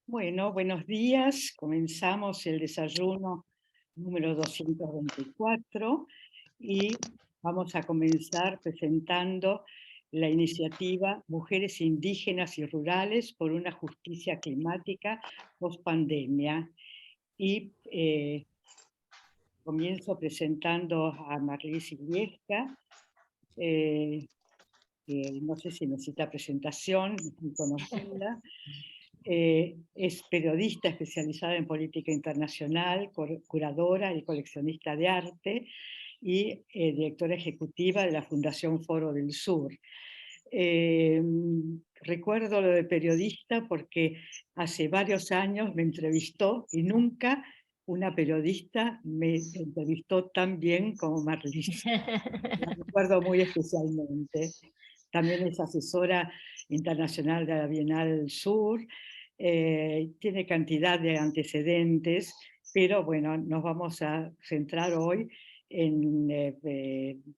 Bueno, buenos días. Comenzamos el desayuno número 224 y vamos a comenzar presentando la iniciativa Mujeres Indígenas y Rurales por una Justicia Climática post-pandemia. Y comienzo presentando a Marlis Iliesca, que no sé si necesita presentación, es muy conocida. Es periodista especializada en política internacional, curadora y coleccionista de arte y directora ejecutiva de la Fundación Foro del Sur. Recuerdo lo de periodista porque hace varios años me entrevistó y nunca una periodista me entrevistó tan bien como Marlis. La recuerdo muy especialmente. También es asesora internacional de la Bienal del Sur, tiene cantidad de antecedentes, pero bueno, nos vamos a centrar hoy en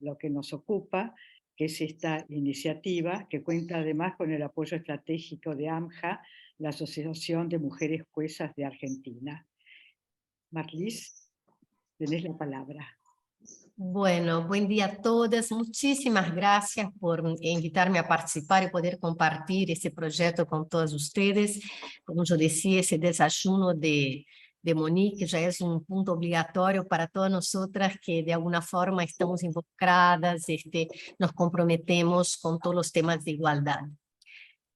lo que nos ocupa, que es esta iniciativa, que cuenta además con el apoyo estratégico de AMJA, la Asociación de Mujeres Juezas de Argentina. Marlis, tenés la palabra. Bueno, buen día a todas. Muchísimas gracias por invitarme a participar y poder compartir ese proyecto con todos ustedes. Como yo decía, ese desayuno de Monique ya es un punto obligatorio para todas nosotras que de alguna forma estamos involucradas, nos comprometemos con todos los temas de igualdad.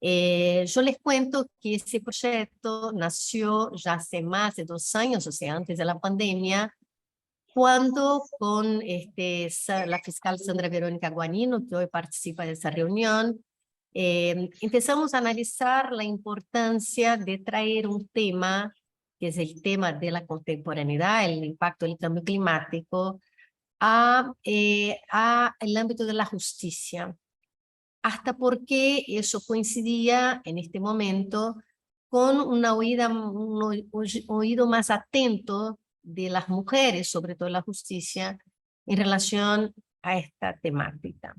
Yo les cuento que ese proyecto nació ya hace más de 2 años, o sea, antes de la pandemia, cuando con la fiscal Sandra Verónica Guanino, que hoy participa de esa reunión, empezamos a analizar la importancia de traer un tema, que es el tema de la contemporaneidad, el impacto del cambio climático, a el ámbito de la justicia. Hasta porque eso coincidía en este momento con una oída, oído más atento de las mujeres, sobre todo la justicia, en relación a esta temática.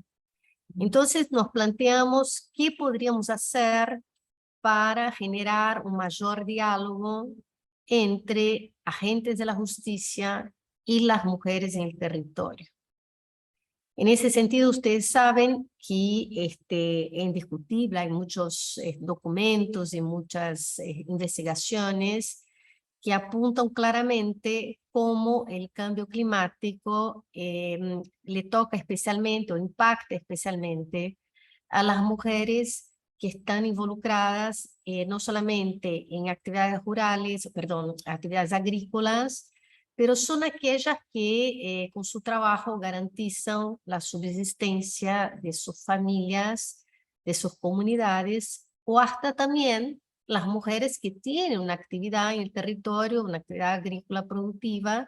Entonces nos planteamos qué podríamos hacer para generar un mayor diálogo entre agentes de la justicia y las mujeres en el territorio. En ese sentido, ustedes saben que es indiscutible, hay muchos documentos y muchas investigaciones que apuntan claramente cómo el cambio climático le toca especialmente o impacta especialmente a las mujeres que están involucradas no solamente en actividades rurales, perdón, actividades agrícolas, pero son aquellas que con su trabajo garantizan la subsistencia de sus familias, de sus comunidades, o hasta también las mujeres que tienen una actividad en el territorio, una actividad agrícola productiva,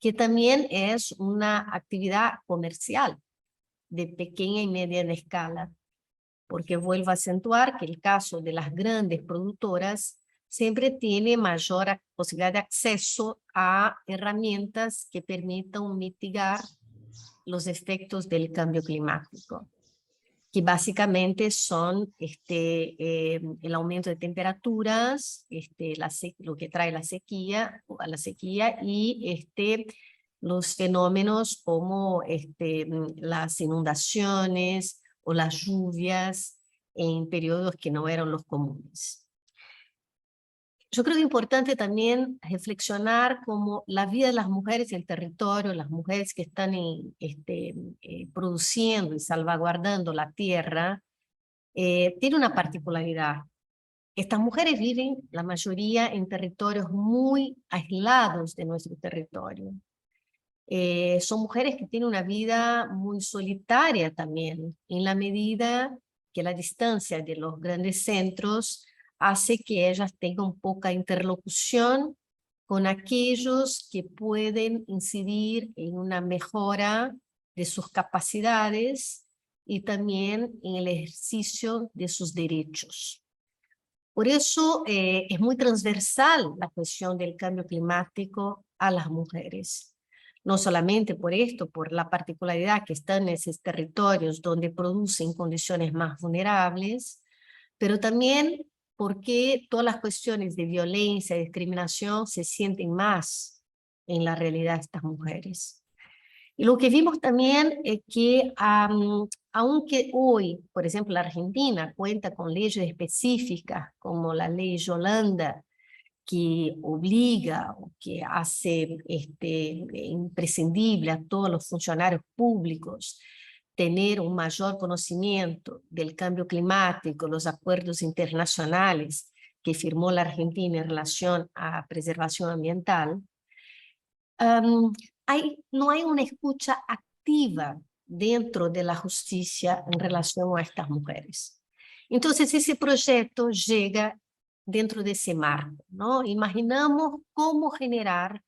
que también es una actividad comercial de pequeña y mediana escala. Porque vuelvo a acentuar que el caso de las grandes productoras siempre tiene mayor posibilidad de acceso a herramientas que permitan mitigar los efectos del cambio climático, que básicamente son el aumento de temperaturas, lo que trae la sequía y los fenómenos como las inundaciones o las lluvias en periodos que no eran los comunes. Yo creo que es importante también reflexionar cómo la vida de las mujeres en el territorio, las mujeres que están produciendo y salvaguardando la tierra, tiene una particularidad. Estas mujeres viven, la mayoría, en territorios muy aislados de nuestro territorio. Son mujeres que tienen una vida muy solitaria también, en la medida que la distancia de los grandes centros hace que ellas tengan poca interlocución con aquellos que pueden incidir en una mejora de sus capacidades y también en el ejercicio de sus derechos. Por eso es muy transversal la cuestión del cambio climático a las mujeres. No solamente por esto, por la particularidad que están en esos territorios donde producen condiciones más vulnerables, pero también por qué todas las cuestiones de violencia y discriminación se sienten más en la realidad de estas mujeres. Y lo que vimos también es que, aunque hoy, por ejemplo, la Argentina cuenta con leyes específicas, como la ley Yolanda, que obliga o que hace imprescindible a todos los funcionarios públicos tener un mayor conocimiento del cambio climático, los acuerdos internacionales que firmó la Argentina en relación a preservación ambiental, no hay una escucha activa dentro de la justicia en relación a estas mujeres. Entonces, ese proyecto llega dentro de ese marco, ¿no? Imaginamos cómo generar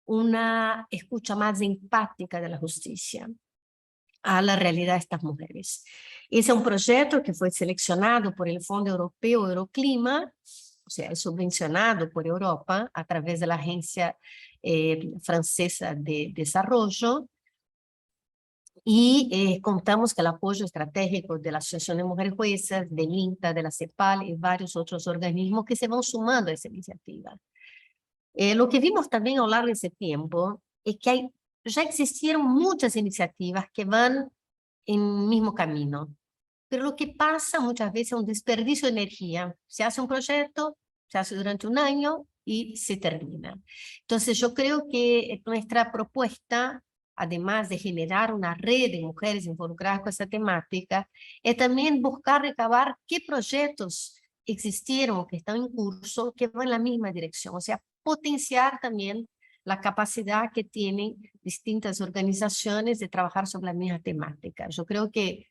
una escucha más empática de la justicia a la realidad de estas mujeres. Ese es un proyecto que fue seleccionado por el Fondo Europeo Euroclima, o sea, es subvencionado por Europa a través de la Agencia Francesa de Desarrollo, y contamos con el apoyo estratégico de la Asociación de Mujeres Juezas, del INTA, de la CEPAL y varios otros organismos que se van sumando a esa iniciativa. Lo que vimos también a lo largo de ese tiempo es que ya existieron muchas iniciativas que van en el mismo camino, pero lo que pasa muchas veces es un desperdicio de energía. Se hace un proyecto, se hace durante un año y se termina. Entonces yo creo que nuestra propuesta, además de generar una red de mujeres involucradas con esa temática, es también buscar recabar qué proyectos existieron o que están en curso que van en la misma dirección, o sea, potenciar también la capacidad que tienen distintas organizaciones de trabajar sobre la misma temática. Yo creo que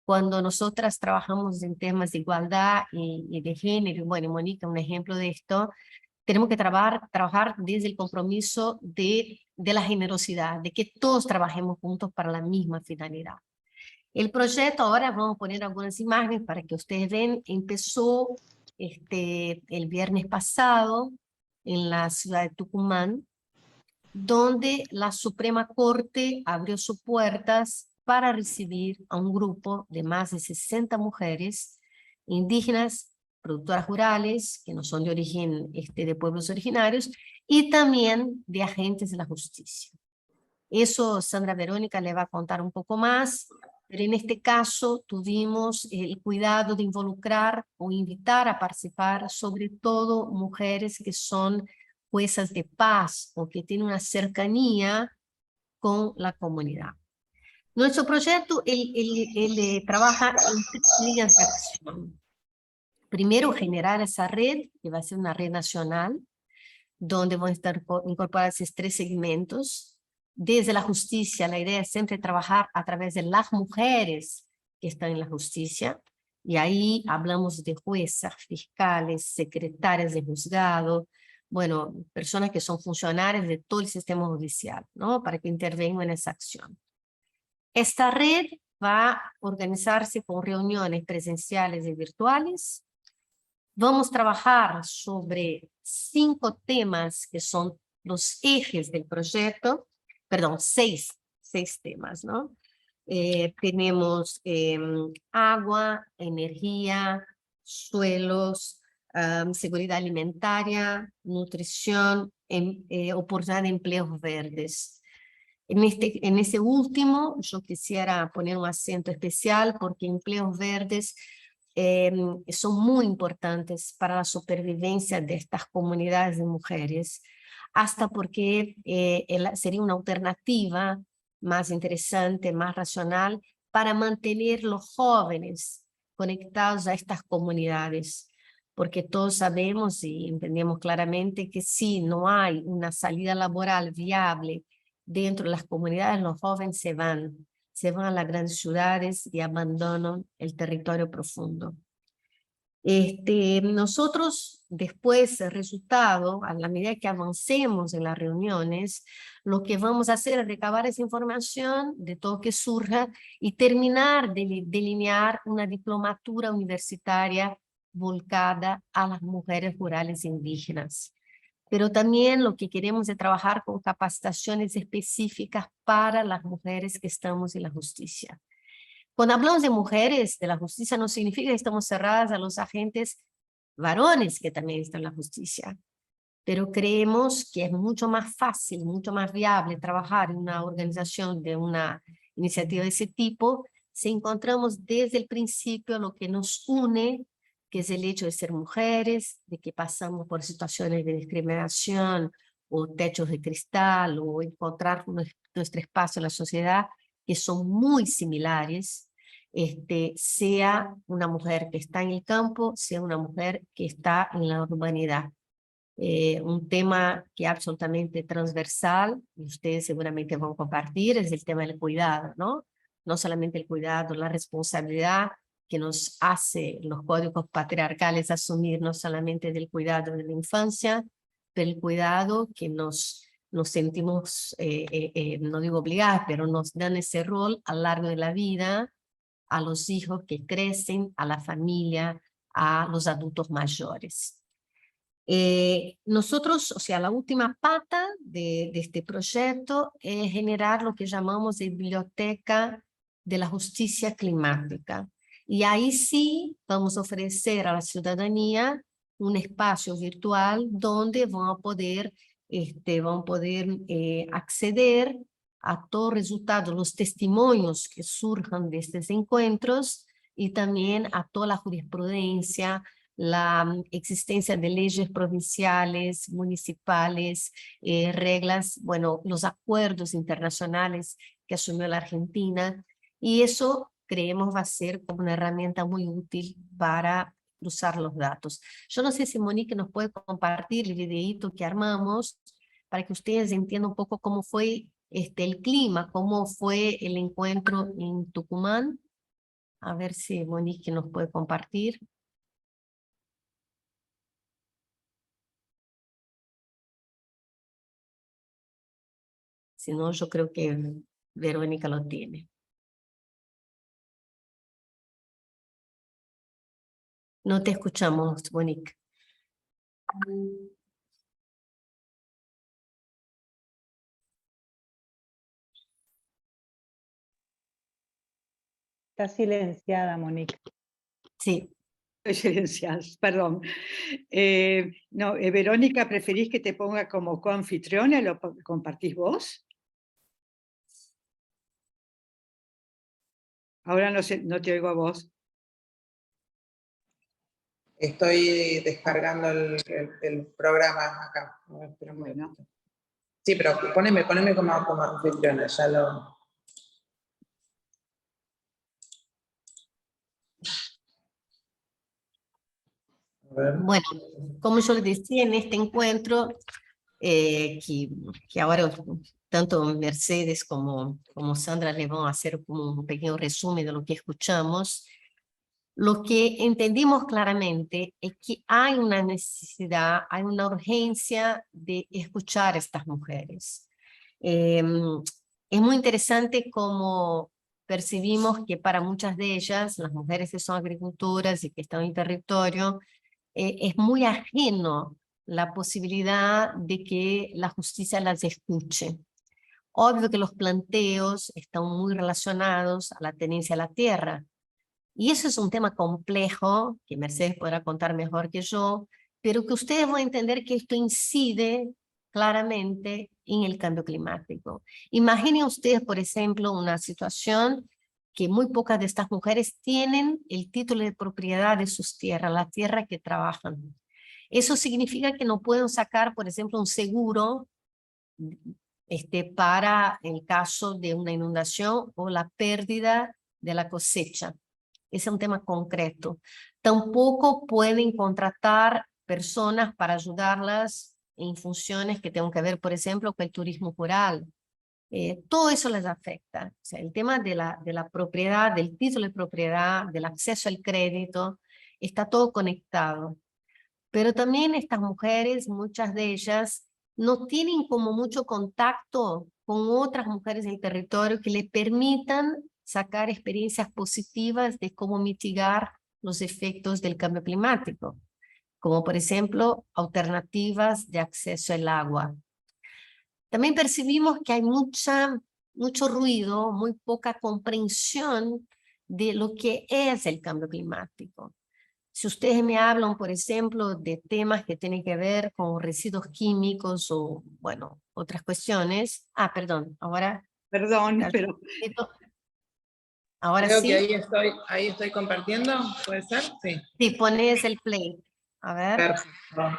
cuando nosotras trabajamos en temas de igualdad y de género, bueno, Mónica, un ejemplo de esto, tenemos que trabajar desde el compromiso de la generosidad, de que todos trabajemos juntos para la misma finalidad. El proyecto, ahora vamos a poner algunas imágenes para que ustedes vean, empezó el viernes pasado en la ciudad de Tucumán, donde la Suprema Corte abrió sus puertas para recibir a un grupo de más de 60 mujeres indígenas, productoras rurales, que no son de origen de pueblos originarios, y también de agentes de la justicia. Eso Sandra Verónica le va a contar un poco más, pero en este caso tuvimos el cuidado de involucrar o invitar a participar sobre todo mujeres que son juezas de paz o que tienen una cercanía con la comunidad. Nuestro proyecto trabaja en 3 líneas de acción. Primero, generar esa red, que va a ser una red nacional, donde van a estar incorporados esos 3 segmentos. Desde la justicia, la idea es siempre trabajar a través de las mujeres que están en la justicia, y ahí hablamos de juezas, fiscales, secretarias de juzgado, bueno, personas que son funcionarios de todo el sistema judicial, ¿no? Para que intervengan en esa acción. Esta red va a organizarse con reuniones presenciales y virtuales. Vamos a trabajar sobre 5 temas que son los ejes del proyecto, perdón, 6 temas, ¿no? Tenemos agua, energía, suelos, seguridad alimentaria, nutrición, oportunidad de empleos verdes. En ese último, yo quisiera poner un acento especial porque empleos verdes son muy importantes para la supervivencia de estas comunidades de mujeres, hasta porque sería una alternativa más interesante, más racional, para mantener los jóvenes conectados a estas comunidades, porque todos sabemos y entendemos claramente que si no hay una salida laboral viable dentro de las comunidades, los jóvenes se van a las grandes ciudades y abandonan el territorio profundo. Nosotros después, el resultado, a la medida que avancemos en las reuniones, lo que vamos a hacer es recabar esa información de todo que surja y terminar de delinear una diplomatura universitaria volcada a las mujeres rurales indígenas. Pero también lo que queremos es trabajar con capacitaciones específicas para las mujeres que estamos en la justicia. Cuando hablamos de mujeres de la justicia no significa que estamos cerradas a los agentes varones que también están en la justicia. Pero creemos que es mucho más fácil, mucho más viable trabajar en una organización de una iniciativa de ese tipo si encontramos desde el principio lo que nos une, que es el hecho de ser mujeres, de que pasamos por situaciones de discriminación o techos de cristal o encontrar nuestro espacio en la sociedad, que son muy similares, sea una mujer que está en el campo, sea una mujer que está en la urbanidad. Un tema que es absolutamente transversal, y ustedes seguramente van a compartir, es el tema del cuidado, ¿no? No solamente el cuidado, la responsabilidad que nos hace los códigos patriarcales asumir, no solamente del cuidado de la infancia, pero el cuidado que nos sentimos, no digo obligadas, pero nos dan ese rol a lo largo de la vida, a los hijos que crecen, a la familia, a los adultos mayores. Nosotros, o sea, la última pata de este proyecto es generar lo que llamamos de biblioteca de la justicia climática. Y ahí sí vamos a ofrecer a la ciudadanía un espacio virtual donde van a poder acceder a todo resultado, los testimonios que surjan de estos encuentros y también a toda la jurisprudencia, la existencia de leyes provinciales, municipales, reglas, bueno, los acuerdos internacionales que asumió la Argentina, y eso creemos va a ser como una herramienta muy útil para cruzar los datos. Yo no sé si Monique nos puede compartir el videíto que armamos para que ustedes entiendan un poco cómo fue el clima, cómo fue el encuentro en Tucumán. A ver si Monique nos puede compartir. Si no, yo creo que Verónica lo tiene. No te escuchamos, Monique. Está silenciada, Monique. Sí. Silenciadas, perdón. No, Verónica, ¿preferís que te ponga como coanfitriona? ¿Lo compartís vos? Ahora no te oigo a vos. Estoy descargando el programa acá. Bueno. Sí, pero poneme como anfitriona, ya lo... Bueno, como yo les decía, en este encuentro, que ahora tanto Mercedes como Sandra le van a hacer como un pequeño resumen de lo que escuchamos, lo que entendimos claramente es que hay una necesidad, hay una urgencia de escuchar a estas mujeres. Es muy interesante cómo percibimos que para muchas de ellas, las mujeres que son agricultoras y que están en territorio, es muy ajeno la posibilidad de que la justicia las escuche. Obvio que los planteos están muy relacionados a la tenencia de la tierra, y eso es un tema complejo, que Mercedes podrá contar mejor que yo, pero que ustedes van a entender que esto incide claramente en el cambio climático. Imaginen ustedes, por ejemplo, una situación que muy pocas de estas mujeres tienen el título de propiedad de sus tierras, la tierra que trabajan. Eso significa que no pueden sacar, por ejemplo, un seguro para el caso de una inundación o la pérdida de la cosecha. Ese es un tema concreto. Tampoco pueden contratar personas para ayudarlas en funciones que tengan que ver, por ejemplo, con el turismo rural. Todo eso les afecta. O sea, el tema de la propiedad, del título de propiedad, del acceso al crédito, está todo conectado. Pero también estas mujeres, muchas de ellas, no tienen como mucho contacto con otras mujeres del territorio que les permitan sacar experiencias positivas de cómo mitigar los efectos del cambio climático, como por ejemplo alternativas de acceso al agua. También percibimos que hay mucho ruido, muy poca comprensión de lo que es el cambio climático. Si ustedes me hablan, por ejemplo, de temas que tienen que ver con residuos químicos o, bueno, otras cuestiones. Ah, perdón, ahora... Perdón, pero Ahora Creo sí. que ahí estoy compartiendo, ¿puede ser? Sí. Sí, pones el play. A ver. Perfecto.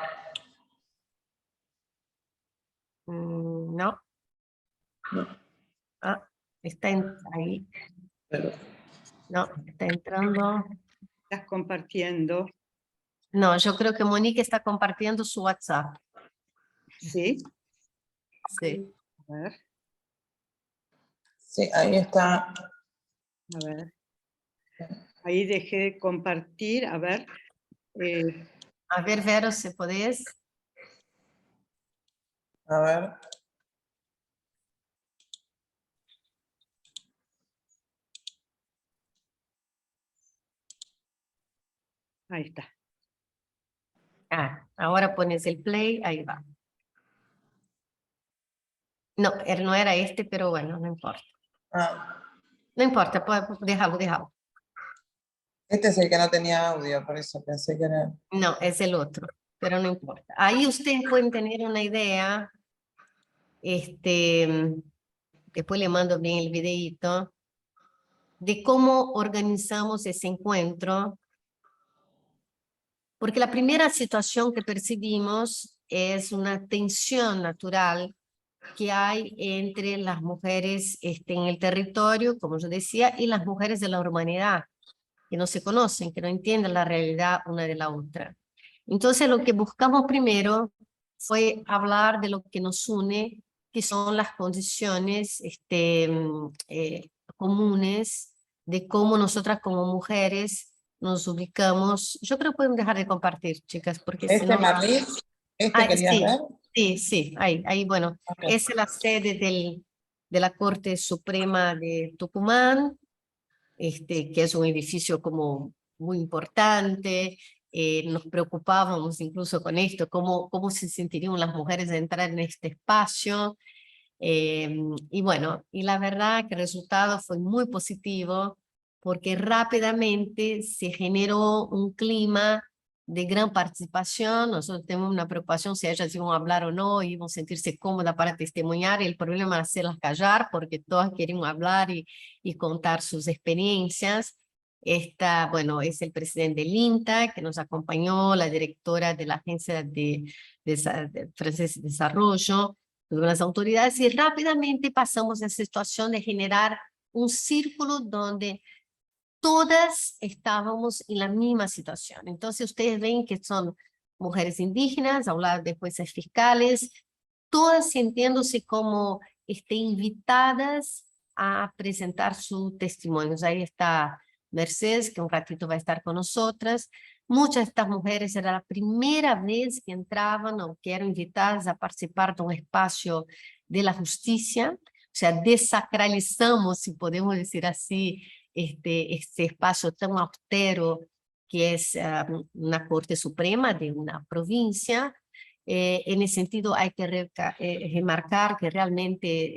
No. Ah, está ahí. No, está entrando. estás compartiendo. No, yo creo que Monique está compartiendo su WhatsApp. ¿Sí? Sí. A ver, Sí, ahí está. a ver. Ahí dejé de compartir, a ver. A ver, Vero, si podés. A ver. Ahí está. Ah, ahora pones el play, ahí va. No, no era este, pero bueno, no importa. Ah, No importa, déjalo, déjalo. este es el que no tenía audio, por eso pensé que era... No, es el otro, pero no importa. Ahí ustedes pueden tener una idea. Después le mando bien el videíto de cómo organizamos ese encuentro, porque la primera situación que percibimos es una tensión natural que hay entre las mujeres en el territorio, como yo decía, y las mujeres de la urbanidad, que no se conocen, que no entienden la realidad una de la otra. Entonces, lo que buscamos primero fue hablar de lo que nos une, que son las condiciones comunes de cómo nosotras como mujeres nos ubicamos. Yo creo que podemos dejar de compartir, chicas, porque si no... Marlis, Ah, querías sí, ver? sí, ahí, bueno, Ok. esa es la sede de la Corte Suprema de Tucumán, que es un edificio como muy importante. Nos preocupábamos incluso con esto, cómo se sentirían las mujeres de entrar en este espacio. Y bueno, y la verdad que el resultado fue muy positivo porque rápidamente se generó un clima de gran participación. Nosotros tenemos una preocupación si ellas iban a hablar o no, iban a sentirse cómodas para testimoniar, y el problema era hacerlas callar porque todas querían hablar y contar sus experiencias. Bueno, es el presidente del INTA que nos acompañó, la directora de la Agencia de Francés de Desarrollo, las autoridades, y rápidamente pasamos a esa situación de generar un círculo donde todas estábamos en la misma situación. Entonces ustedes ven que son mujeres indígenas, al lado de jueces fiscales, todas sintiéndose como invitadas a presentar sus testimonios. Ahí está Mercedes, que un ratito va a estar con nosotras. Muchas de estas mujeres era la primera vez que entraban o que eran invitadas a participar de un espacio de la justicia, o sea, desacralizamos, si podemos decir así, este espacio tan austero que es una Corte Suprema de una provincia. En ese sentido hay que remarcar que realmente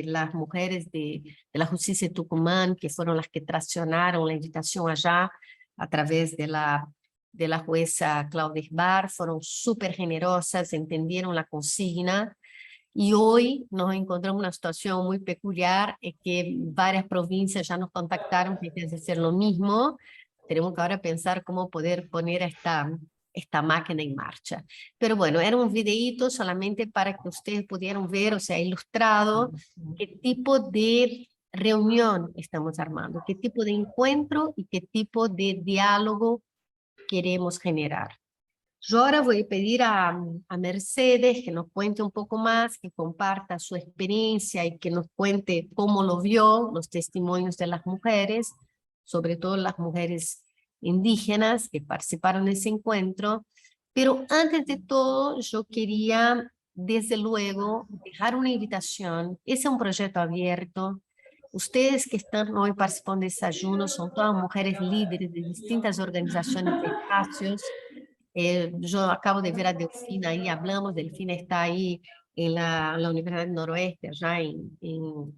las mujeres de la justicia de Tucumán, que fueron las que traccionaron la invitación allá a través de la jueza Claudia Isbar, fueron súper generosas, entendieron la consigna. Y hoy nos encontramos en una situación muy peculiar, que varias provincias ya nos contactaron que quieren hacer lo mismo. Tenemos que ahora pensar cómo poder poner esta máquina en marcha. Pero bueno, era un videíto solamente para que ustedes pudieran ver, o sea, ilustrado, qué tipo de reunión estamos armando, qué tipo de encuentro y qué tipo de diálogo queremos generar. Yo ahora voy a pedir a Mercedes que nos cuente un poco más, que comparta su experiencia y que nos cuente cómo lo vio, los testimonios de las mujeres, sobre todo las mujeres indígenas que participaron en ese encuentro. Pero antes de todo, yo quería, desde luego, dejar una invitación. Ese es un proyecto abierto. Ustedes que están hoy participando de desayuno son todas mujeres líderes de distintas organizaciones de espacios. Yo acabo de ver a Delfina ahí, hablamos, Delfina está ahí en la Universidad del Noroeste, allá en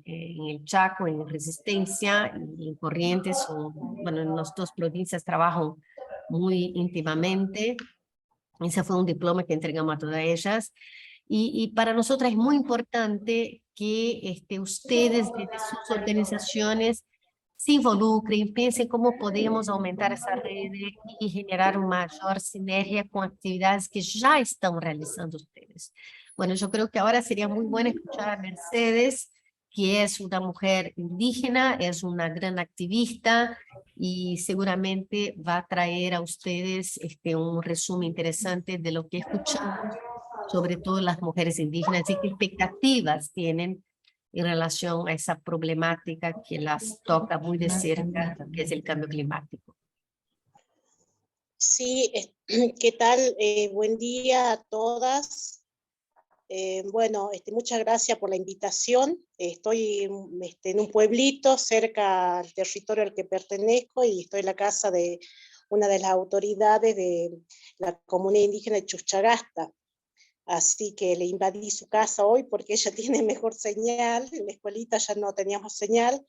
el Chaco, en Resistencia, y en Corrientes, bueno, en las dos provincias trabajan muy íntimamente. Ese fue un diploma que entregamos a todas ellas. Y para nosotras es muy importante que ustedes desde sus organizaciones se involucren, piensen cómo podemos aumentar essa rede y generar una mayor sinergia con actividades que ya están realizando ustedes. Bueno, yo creo que ahora sería muy bueno escuchar a Mercedes, que es una mujer indígena, es una gran activista y seguramente va a traer a ustedes un resumen interesante de lo que escuchamos, sobre todo las mujeres indígenas, y qué expectativas tienen en relación a esa problemática que las toca muy de cerca, que es el cambio climático. Sí, ¿qué tal? Buen día a todas. Bueno, muchas gracias por la invitación. Estoy en un pueblito cerca al territorio al que pertenezco y estoy en la casa de una de las autoridades de la comunidad indígena de Chuchagasta. Así que le invadí su casa hoy porque ella tiene mejor señal. En la escuelita ya no teníamos señal.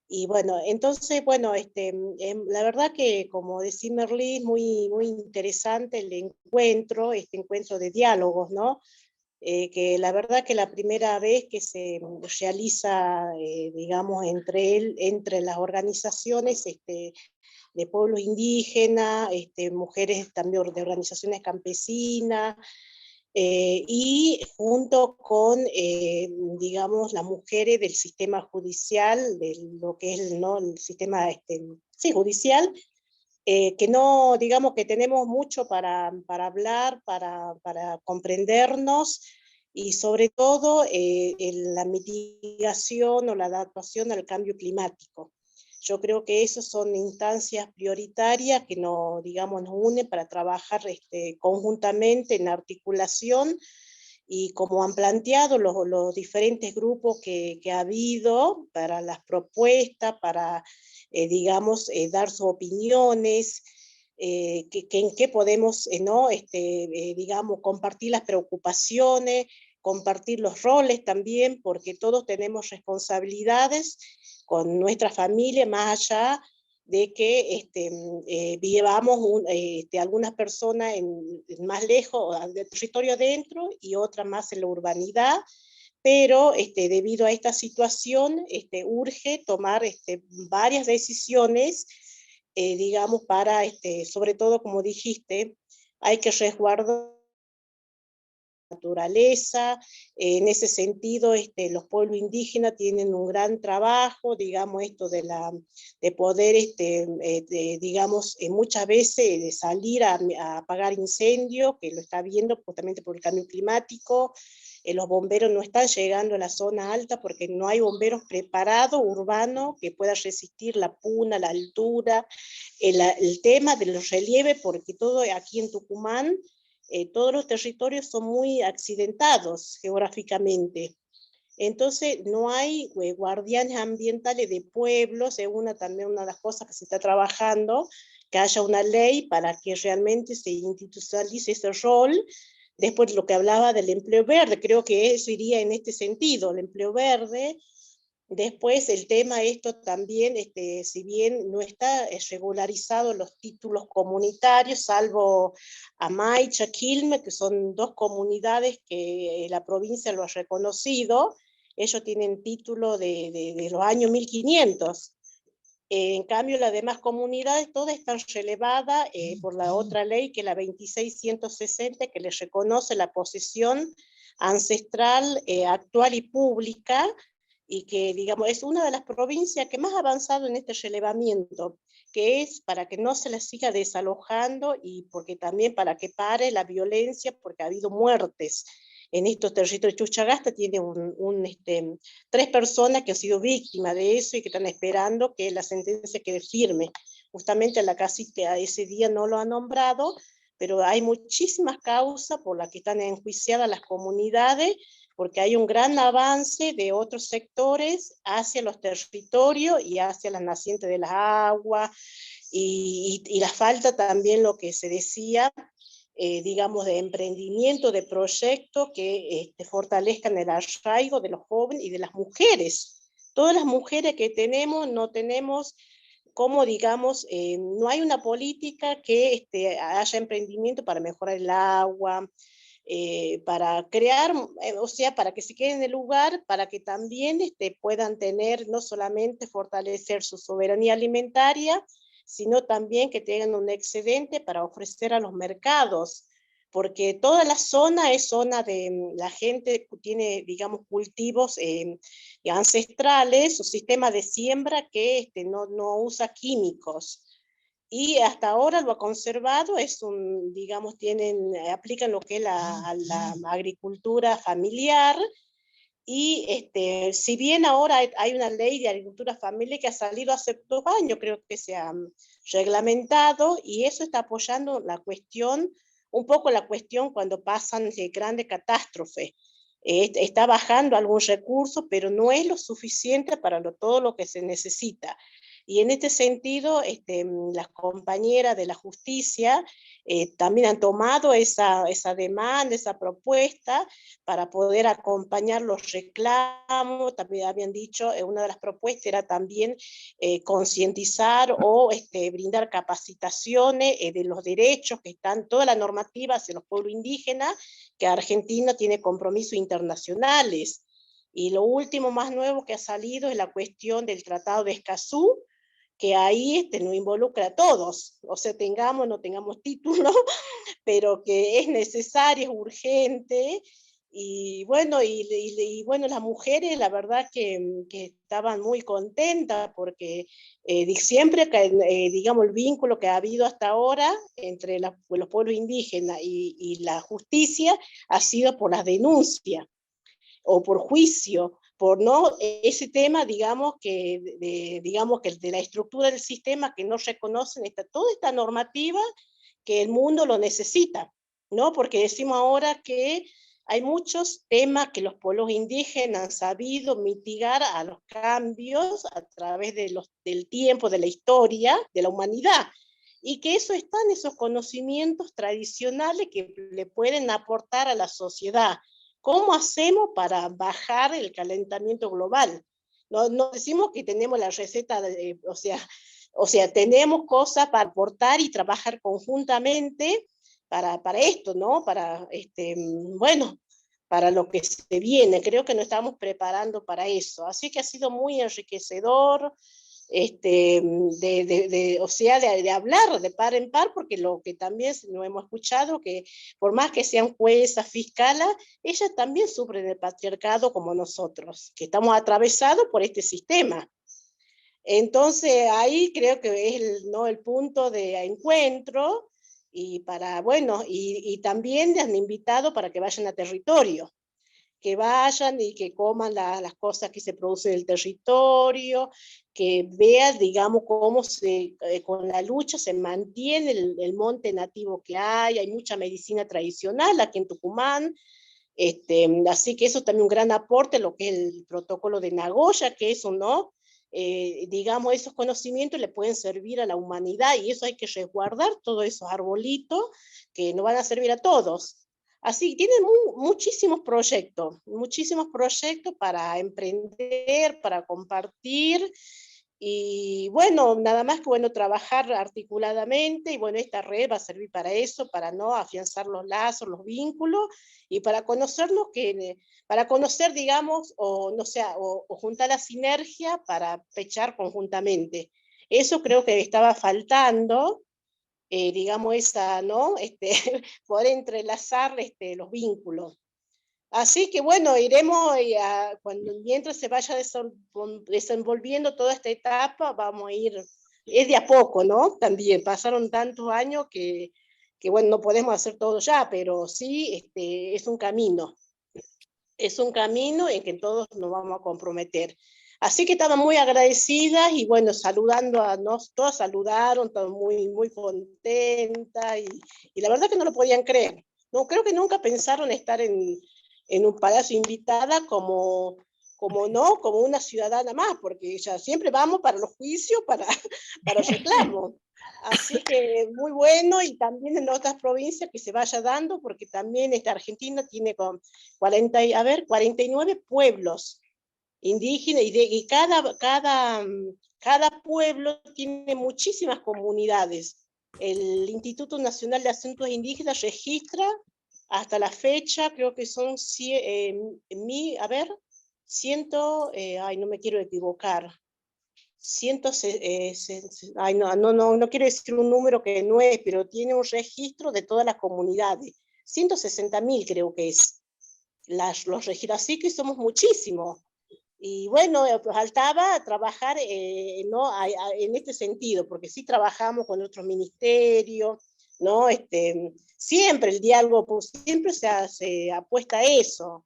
Y bueno, entonces, bueno, la verdad que, como decía Merlí, muy, muy interesante el encuentro, este encuentro de diálogos, ¿no? Que la verdad que la primera vez que se realiza, digamos, entre las organizaciones de pueblos indígenas, mujeres también de organizaciones campesinas, y junto con, digamos, las mujeres del sistema judicial, de lo que es, ¿no?, el sistema sí, judicial, que no, digamos que tenemos mucho para hablar, para comprendernos, y sobre todo en la mitigación o la adaptación al cambio climático. Yo creo que esas son instancias prioritarias que nos, digamos, nos unen para trabajar conjuntamente en articulación, y como han planteado los diferentes grupos que ha habido para las propuestas, para, digamos, dar sus opiniones, en qué podemos, ¿no? Digamos, compartir las preocupaciones, compartir los roles también, porque todos tenemos responsabilidades con nuestra familia, más allá de que vivamos algunas personas más lejos del territorio adentro y otras más en la urbanidad, pero debido a esta situación urge tomar varias decisiones, digamos, para, sobre todo, como dijiste, hay que resguardar naturaleza. En ese sentido, los pueblos indígenas tienen un gran trabajo, digamos, esto de poder, digamos, muchas veces de salir a apagar incendios, que lo está viendo justamente por el cambio climático. Los bomberos no están llegando a la zona alta porque no hay bomberos preparados, urbanos, que puedan resistir la puna, la altura, el tema de los relieves, porque todo aquí en Tucumán, todos los territorios son muy accidentados geográficamente. Entonces no hay guardianes ambientales de pueblos. Es también una de las cosas que se está trabajando, que haya una ley para que realmente se institucionalice ese rol. Después lo que hablaba del empleo verde, creo que eso iría en este sentido, el empleo verde. Después el tema esto también, si bien no está regularizado los títulos comunitarios, salvo Amay y Chaquilme, que son dos comunidades que la provincia lo ha reconocido, ellos tienen título de los años 1500. En cambio, las demás comunidades todas están relevadas por la otra ley, que es la 2660, que les reconoce la posesión ancestral, actual y pública, y que, digamos, es una de las provincias que más ha avanzado en este relevamiento, que es para que no se las siga desalojando y porque también para que pare la violencia, porque ha habido muertes en estos territorios. Chuchagasta tiene 3 personas que han sido víctimas de eso y que están esperando que la sentencia quede firme. Justamente la cacique a ese día no lo ha nombrado, pero hay muchísimas causas por las que están enjuiciadas las comunidades, porque hay un gran avance de otros sectores hacia los territorios y hacia las nacientes de las aguas, y la falta también, lo que se decía, digamos, de emprendimiento, de proyectos que fortalezcan el arraigo de los jóvenes y de las mujeres. Todas las mujeres que tenemos, no tenemos cómo, digamos, no hay una política que haya emprendimiento para mejorar el agua, para crear, o sea, para que se queden en el lugar, para que también puedan tener, no solamente fortalecer su soberanía alimentaria, sino también que tengan un excedente para ofrecer a los mercados, porque toda la zona es zona de, la gente tiene, digamos, cultivos ancestrales, o sistema de siembra que no usa químicos. Y hasta ahora lo ha conservado, es un, digamos, aplican lo que es la agricultura familiar, y si bien ahora hay una ley de agricultura familiar que ha salido hace 2 años, creo que se ha reglamentado, y eso está apoyando la cuestión, un poco la cuestión cuando pasan grandes catástrofes. Está bajando algún recurso, pero no es lo suficiente para todo lo que se necesita. Y en este sentido, las compañeras de la justicia también han tomado esa demanda, esa propuesta, para poder acompañar los reclamos. También habían dicho, una de las propuestas era también concientizar o brindar capacitaciones de los derechos que están, toda la normativa hacia los pueblos indígenas, que Argentina tiene compromisos internacionales. Y lo último más nuevo que ha salido es la cuestión del Tratado de Escazú, que ahí nos involucra a todos, o sea, tengamos o no tengamos título, pero que es necesario, es urgente. Y bueno, bueno, las mujeres, la verdad que estaban muy contentas, porque siempre, digamos, el vínculo que ha habido hasta ahora entre los pueblos indígenas y la justicia ha sido por las denuncias, o por juicio, por no ese tema, digamos que de la estructura del sistema, que no reconocen toda esta normativa, que el mundo lo necesita, ¿no? Porque decimos ahora que hay muchos temas que los pueblos indígenas han sabido mitigar a los cambios a través del tiempo, de la historia, de la humanidad, y que eso están esos conocimientos tradicionales que le pueden aportar a la sociedad. ¿Cómo hacemos para bajar el calentamiento global? No decimos que tenemos la receta, o sea, tenemos cosas para aportar y trabajar conjuntamente para esto, ¿no? Bueno, para lo que se viene. Creo que nos estamos preparando para eso. Así que ha sido muy enriquecedor, o sea, de hablar de par en par, porque lo que también no hemos escuchado, que por más que sean juezas, fiscales, ellas también sufren el patriarcado como nosotros, que estamos atravesados por este sistema. Entonces ahí creo que es el punto de encuentro, y bueno, y también les han invitado para que vayan a territorio, que vayan y que coman las cosas que se producen en el territorio, que vean, digamos, cómo con la lucha se mantiene el monte nativo que hay mucha medicina tradicional aquí en Tucumán. Así que eso también un gran aporte, lo que es el protocolo de Nagoya, que eso, ¿no? Digamos, esos conocimientos le pueden servir a la humanidad, y eso hay que resguardar, todos esos arbolitos que nos van a servir a todos. Así que tienen muchísimos proyectos para emprender, para compartir, y bueno, nada más que bueno, trabajar articuladamente, y bueno, esta red va a servir para eso, para no afianzar los lazos, los vínculos, y para conocernos, para conocer, digamos, o no sé, o juntar la sinergia para pechar conjuntamente. Eso creo que estaba faltando, digamos, ¿no? Poder entrelazar los vínculos. Así que bueno, iremos, mientras se vaya desenvolviendo toda esta etapa, vamos a ir, es de a poco, ¿no? También pasaron tantos años que bueno, no podemos hacer todo ya, pero sí, es un camino en que todos nos vamos a comprometer. Así que estaba muy agradecidas, y bueno, saludando todas saludaron, estaban muy, muy contentas, y la verdad que no lo podían creer. No, creo que nunca pensaron estar en un palacio invitada como una ciudadana más, porque ya siempre vamos para los juicios, para reclamos. Así que muy bueno, y también en otras provincias que se vaya dando, porque también esta Argentina tiene 49 pueblos indígenas, y cada cada pueblo tiene muchísimas comunidades. El Instituto Nacional de Asuntos Indígenas registra hasta la fecha, creo que son, no me quiero equivocar, no quiero decir un número que no es, pero tiene un registro de todas las comunidades. 160.000 creo que es los registros, así que somos muchísimos. Y bueno, faltaba trabajar en este sentido, porque sí trabajamos con otros ministerios, ¿no? Siempre el diálogo, pues, siempre se apuesta a eso.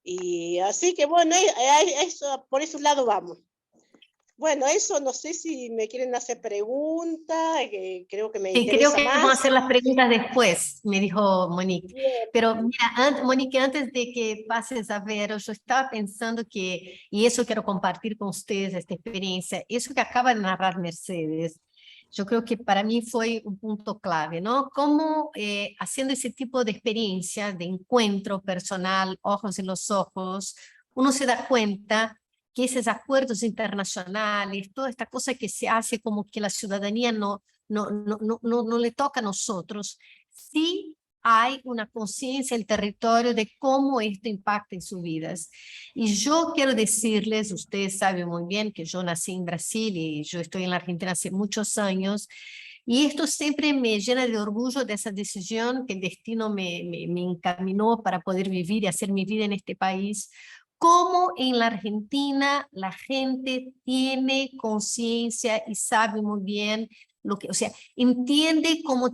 Y así que bueno, eso, por ese lado vamos. Bueno, eso no sé si me quieren hacer preguntas, creo que me interesa creo que más. vamos a hacer las preguntas después, me dijo Monique. Bien. Pero mira, Monique, antes de que pases a ver, yo estaba pensando que, y eso quiero compartir con ustedes, esta experiencia, eso que acaba de narrar Mercedes, yo creo que para mí fue un punto clave, ¿no? Cómo haciendo ese tipo de experiencia, de encuentro personal, ojos en los ojos, uno se da cuenta que esos acuerdos internacionales, toda esta cosa que se hace como que la ciudadanía no le toca a nosotros, sí hay una conciencia del territorio de cómo esto impacta en sus vidas. Y yo quiero decirles, ustedes saben muy bien que yo nací en Brasil y yo estoy en la Argentina hace muchos años, y esto siempre me llena de orgullo de esa decisión que el destino me encaminó para poder vivir y hacer mi vida en este país. Cómo en la Argentina la gente tiene conciencia y sabe muy bien lo que, o sea, entiende cómo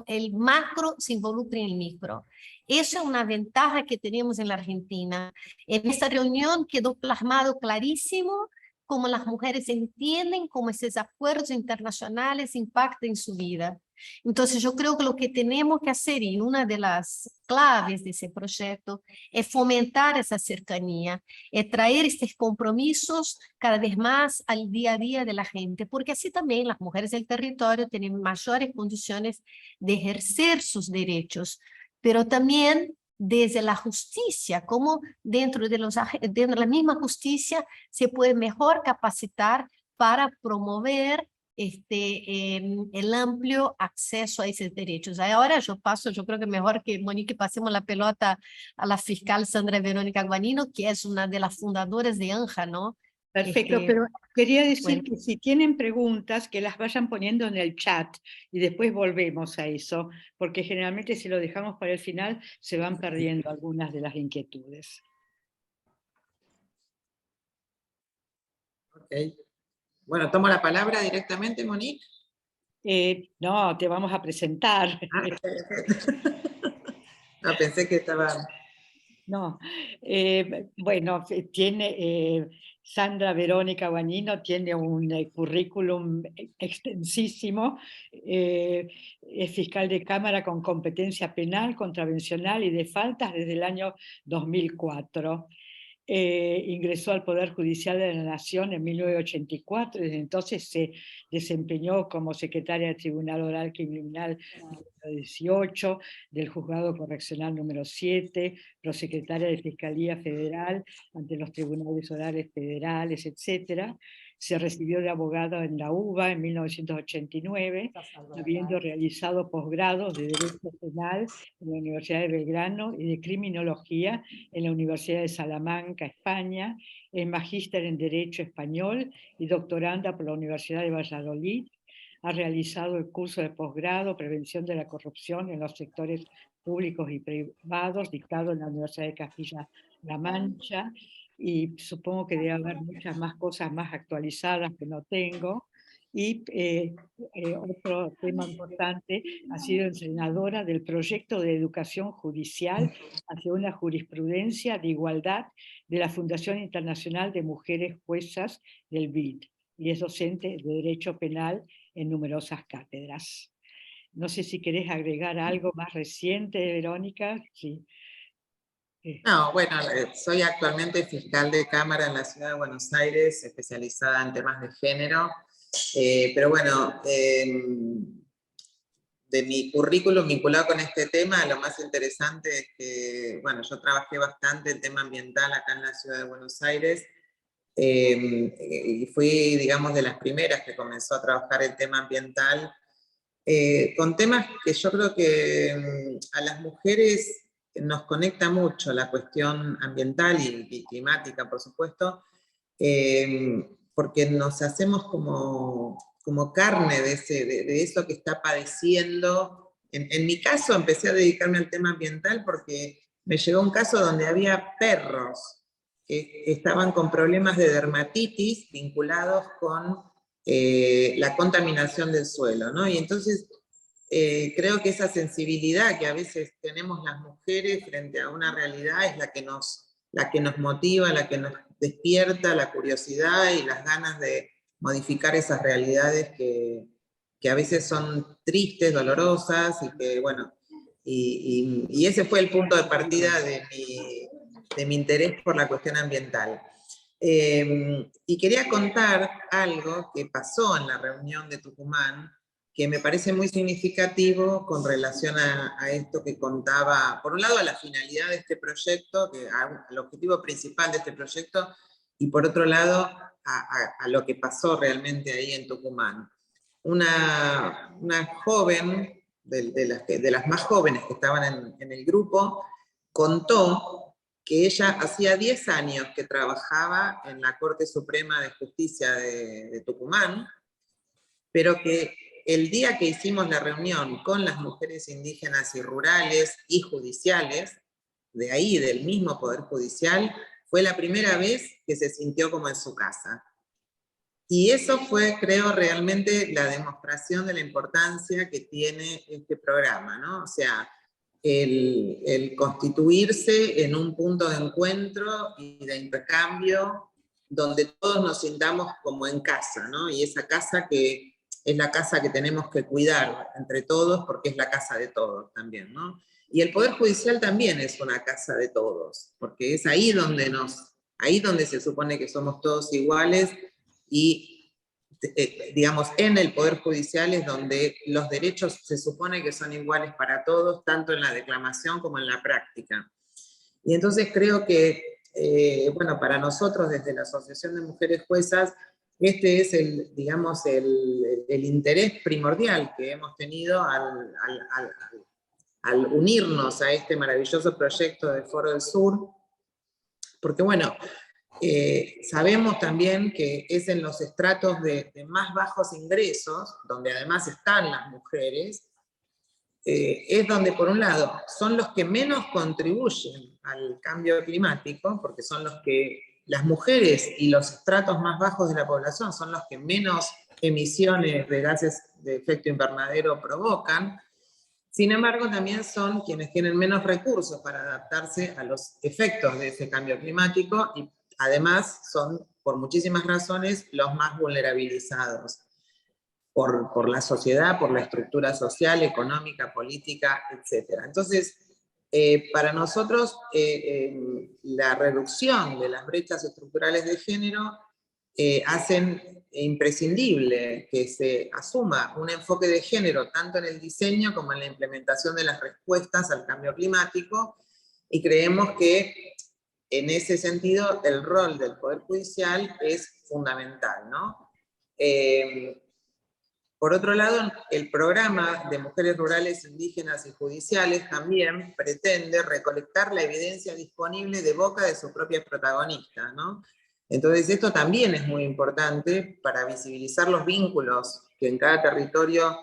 el macro se involucra en el micro. Esa es una ventaja que tenemos en la Argentina. En esta reunión quedó plasmado clarísimo cómo las mujeres entienden cómo esos acuerdos internacionales impactan en su vida. Entonces yo creo que lo que tenemos que hacer, y una de las claves de ese proyecto, es fomentar esa cercanía, es traer estos compromisos cada vez más al día a día de la gente, porque así también las mujeres del territorio tienen mayores condiciones de ejercer sus derechos, pero también desde la justicia, como dentro de la misma justicia se puede mejor capacitar para promover el amplio acceso a esos derechos. Ahora yo creo que mejor que Monique pasemos la pelota a la fiscal Sandra Verónica Guanino, que es una de las fundadoras de ANJA, ¿no? Perfecto, pero quería decir bueno. que si tienen preguntas, que las vayan poniendo en el chat y después volvemos a eso, porque generalmente si lo dejamos para el final se van perdiendo algunas de las inquietudes. Ok. Bueno, tomo la palabra directamente, Monique. No, te vamos a presentar. No, pensé que estaba... No, bueno, tiene Sandra Verónica Guanino tiene un currículum extensísimo, es fiscal de Cámara con competencia penal, contravencional y de faltas desde el año 2004. Ingresó al Poder Judicial de la Nación en 1984, desde entonces se desempeñó como secretaria del Tribunal Oral Criminal número 18, del Juzgado Correccional número 7, prosecretaria de Fiscalía Federal ante los Tribunales Orales Federales, etc. Se recibió de abogada en la UBA en 1989, habiendo realizado posgrados de Derecho Penal en la Universidad de Belgrano y de Criminología en la Universidad de Salamanca, España, es magíster en Derecho Español y doctoranda por la Universidad de Valladolid. Ha realizado el curso de posgrado Prevención de la Corrupción en los sectores públicos y privados, dictado en la Universidad de Castilla-La Mancha, y supongo que debe haber muchas más cosas más actualizadas que no tengo. Y otro tema importante, ha sido entrenadora del proyecto de educación judicial hacia una jurisprudencia de igualdad de la Fundación Internacional de Mujeres Juezas del BID, y es docente de Derecho Penal en numerosas cátedras. No sé si querés agregar algo más reciente, Verónica. Sí. No, bueno, soy actualmente fiscal de Cámara en la Ciudad de Buenos Aires, especializada en temas de género, pero bueno, de mi currículum vinculado con este tema, lo más interesante es que, bueno, yo trabajé bastante el tema ambiental acá en la Ciudad de Buenos Aires, y fui, digamos, de las primeras que comenzó a trabajar el tema ambiental, con temas que yo creo que a las mujeres nos conecta mucho la cuestión ambiental y climática, por supuesto, porque nos hacemos como carne de eso que está padeciendo. En mi caso empecé a dedicarme al tema ambiental porque me llegó un caso donde había perros que estaban con problemas de dermatitis vinculados con la contaminación del suelo, ¿no? Y entonces creo que esa sensibilidad que a veces tenemos las mujeres frente a una realidad es la que nos motiva, la que nos despierta la curiosidad y las ganas de modificar esas realidades que a veces son tristes, dolorosas, y que, bueno, y ese fue el punto de partida de mi interés por la cuestión ambiental. Y quería contar algo que pasó en la reunión de Tucumán, que me parece muy significativo con relación a esto que contaba, por un lado a la finalidad de este proyecto, al objetivo principal de este proyecto, y por otro lado a lo que pasó realmente ahí en Tucumán. Una joven, de las más jóvenes que estaban en el grupo, contó que ella hacía 10 años que trabajaba en la Corte Suprema de Justicia de Tucumán, pero que el día que hicimos la reunión con las mujeres indígenas y rurales y judiciales, de ahí, del mismo Poder Judicial, fue la primera vez que se sintió como en su casa. Y eso fue, creo, realmente la demostración de la importancia que tiene este programa, ¿no? O sea, el constituirse en un punto de encuentro y de intercambio donde todos nos sintamos como en casa, ¿no? Y esa casa que es la casa que tenemos que cuidar entre todos porque es la casa de todos también, ¿no? Y el Poder Judicial también es una casa de todos, porque es ahí donde se supone que somos todos iguales y digamos, en el Poder Judicial es donde los derechos se supone que son iguales para todos, tanto en la declamación como en la práctica. Y entonces creo que, bueno, para nosotros desde la Asociación de Mujeres Juezas, este es digamos, el interés primordial que hemos tenido al unirnos a este maravilloso proyecto de Foro del Sur, porque bueno, sabemos también que es en los estratos de más bajos ingresos, donde además están las mujeres, es donde por un lado son los que menos contribuyen al cambio climático, porque son las mujeres y los estratos más bajos de la población son los que menos emisiones de gases de efecto invernadero provocan. Sin embargo, también son quienes tienen menos recursos para adaptarse a los efectos de ese cambio climático y además son, por muchísimas razones, los más vulnerabilizados por la sociedad, por la estructura social, económica, política, etc. Entonces, para nosotros, la reducción de las brechas estructurales de género hacen imprescindible que se asuma un enfoque de género tanto en el diseño como en la implementación de las respuestas al cambio climático, y creemos que en ese sentido el rol del Poder Judicial es fundamental, ¿no? Por otro lado, el programa de mujeres rurales, indígenas y judiciales también pretende recolectar la evidencia disponible de boca de sus propias protagonistas, ¿no? Entonces esto también es muy importante para visibilizar los vínculos que en cada territorio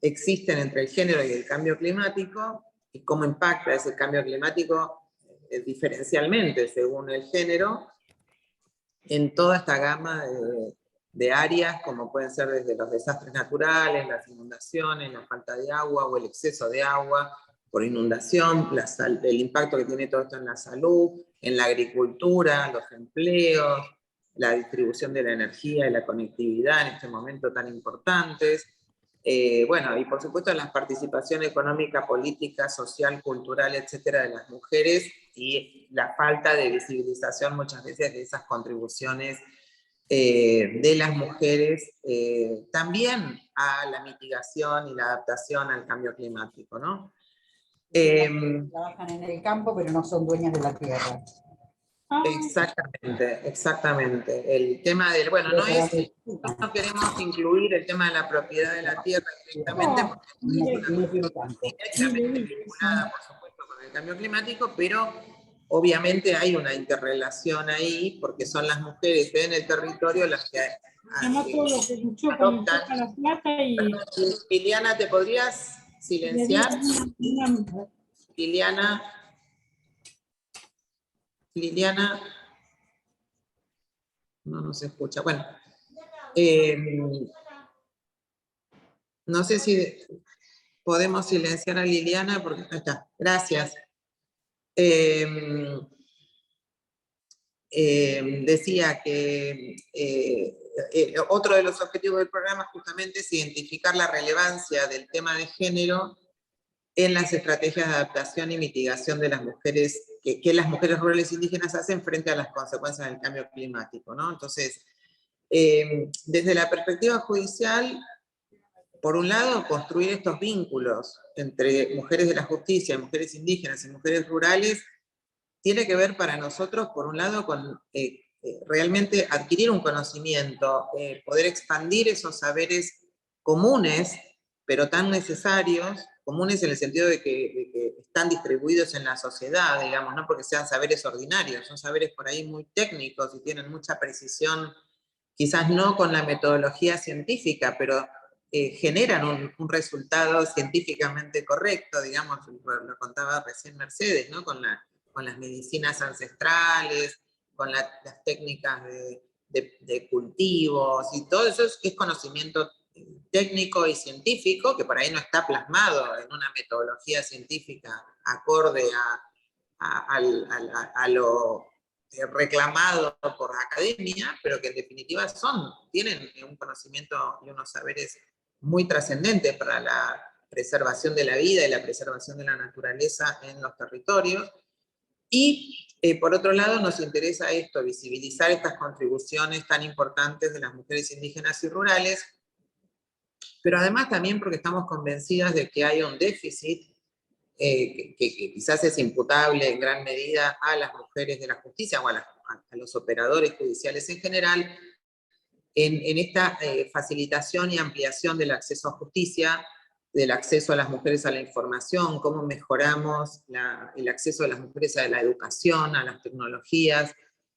existen entre el género y el cambio climático y cómo impacta ese cambio climático diferencialmente según el género en toda esta gama de áreas, como pueden ser desde los desastres naturales, las inundaciones, la falta de agua o el exceso de agua por inundación, el impacto que tiene todo esto en la salud, en la agricultura, los empleos, la distribución de la energía y la conectividad en este momento tan importantes. Bueno, y por supuesto la participación económica, política, social, cultural, etcétera, de las mujeres y la falta de visibilización muchas veces de esas contribuciones de las mujeres también a la mitigación y la adaptación al cambio climático, ¿no? Trabajan en el campo, pero no son dueñas de la tierra. Exactamente, exactamente. El tema del, bueno, no queremos incluir el tema de la propiedad de la tierra directamente, porque es una cuestión directamente vinculada, por supuesto, con el cambio climático, pero obviamente hay una interrelación ahí, porque son las mujeres en el territorio las que adoptan. Liliana, ¿te podrías silenciar? Liliana, no se escucha. Bueno, no sé si podemos silenciar a Liliana, porque ahí está. Gracias. Decía que otro de los objetivos del programa justamente es identificar la relevancia del tema de género en las estrategias de adaptación y mitigación de las mujeres, que las mujeres rurales indígenas hacen frente a las consecuencias del cambio climático, ¿no? Entonces, desde la perspectiva judicial, por un lado, construir estos vínculos entre mujeres de la justicia, mujeres indígenas y mujeres rurales, tiene que ver para nosotros, por un lado, con realmente adquirir un conocimiento, poder expandir esos saberes comunes, pero tan necesarios, comunes en el sentido de que están distribuidos en la sociedad, digamos, no porque sean saberes ordinarios, son saberes por ahí muy técnicos y tienen mucha precisión, quizás no con la metodología científica, pero generan un resultado científicamente correcto, digamos, lo contaba recién Mercedes, ¿no? Con las medicinas ancestrales, con las técnicas de cultivos, y todo eso es conocimiento técnico y científico, que por ahí no está plasmado en una metodología científica acorde a lo reclamado por la academia, pero que en definitiva tienen un conocimiento y unos saberes muy trascendentes para la preservación de la vida y la preservación de la naturaleza en los territorios. Y por otro lado nos interesa esto, visibilizar estas contribuciones tan importantes de las mujeres indígenas y rurales, pero además también porque estamos convencidas de que hay un déficit que quizás es imputable en gran medida a las mujeres de la justicia o a los operadores judiciales en general, en esta facilitación y ampliación del acceso a justicia, del acceso a las mujeres a la información, cómo mejoramos el acceso de las mujeres a la educación, a las tecnologías,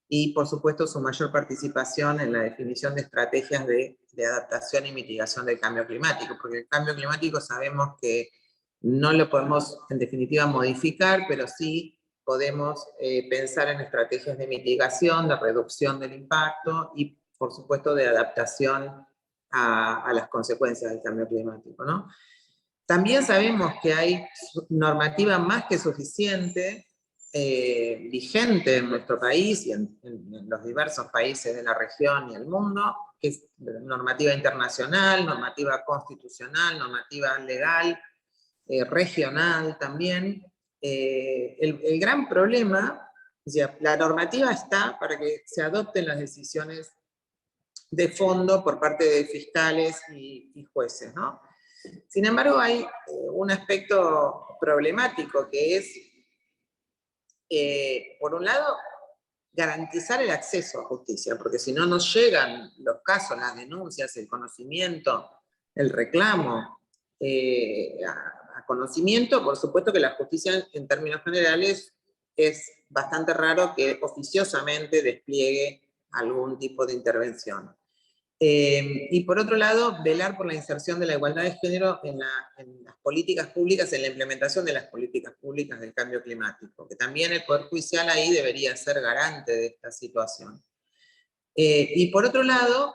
y por supuesto su mayor participación en la definición de estrategias de adaptación y mitigación del cambio climático, porque el cambio climático sabemos que no lo podemos en definitiva modificar, pero sí podemos pensar en estrategias de mitigación, de reducción del impacto y por supuesto de adaptación a las consecuencias del cambio climático, ¿no? También sabemos que hay normativa más que suficiente vigente en nuestro país y en los diversos países de la región y el mundo, que es normativa internacional, normativa constitucional, normativa legal, regional también. El gran problema, o sea, la normativa está para que se adopten las decisiones de fondo por parte de fiscales y jueces, ¿no? Sin embargo, hay un aspecto problemático que es, por un lado, garantizar el acceso a justicia, porque si no nos llegan los casos, las denuncias, el conocimiento, el reclamo, a conocimiento, por supuesto que la justicia en términos generales es bastante raro que oficiosamente despliegue algún tipo de intervención. Y por otro lado, velar por la inserción de la igualdad de género en las políticas públicas, en la implementación de las políticas públicas del cambio climático, que también el Poder Judicial ahí debería ser garante de esta situación. Y por otro lado,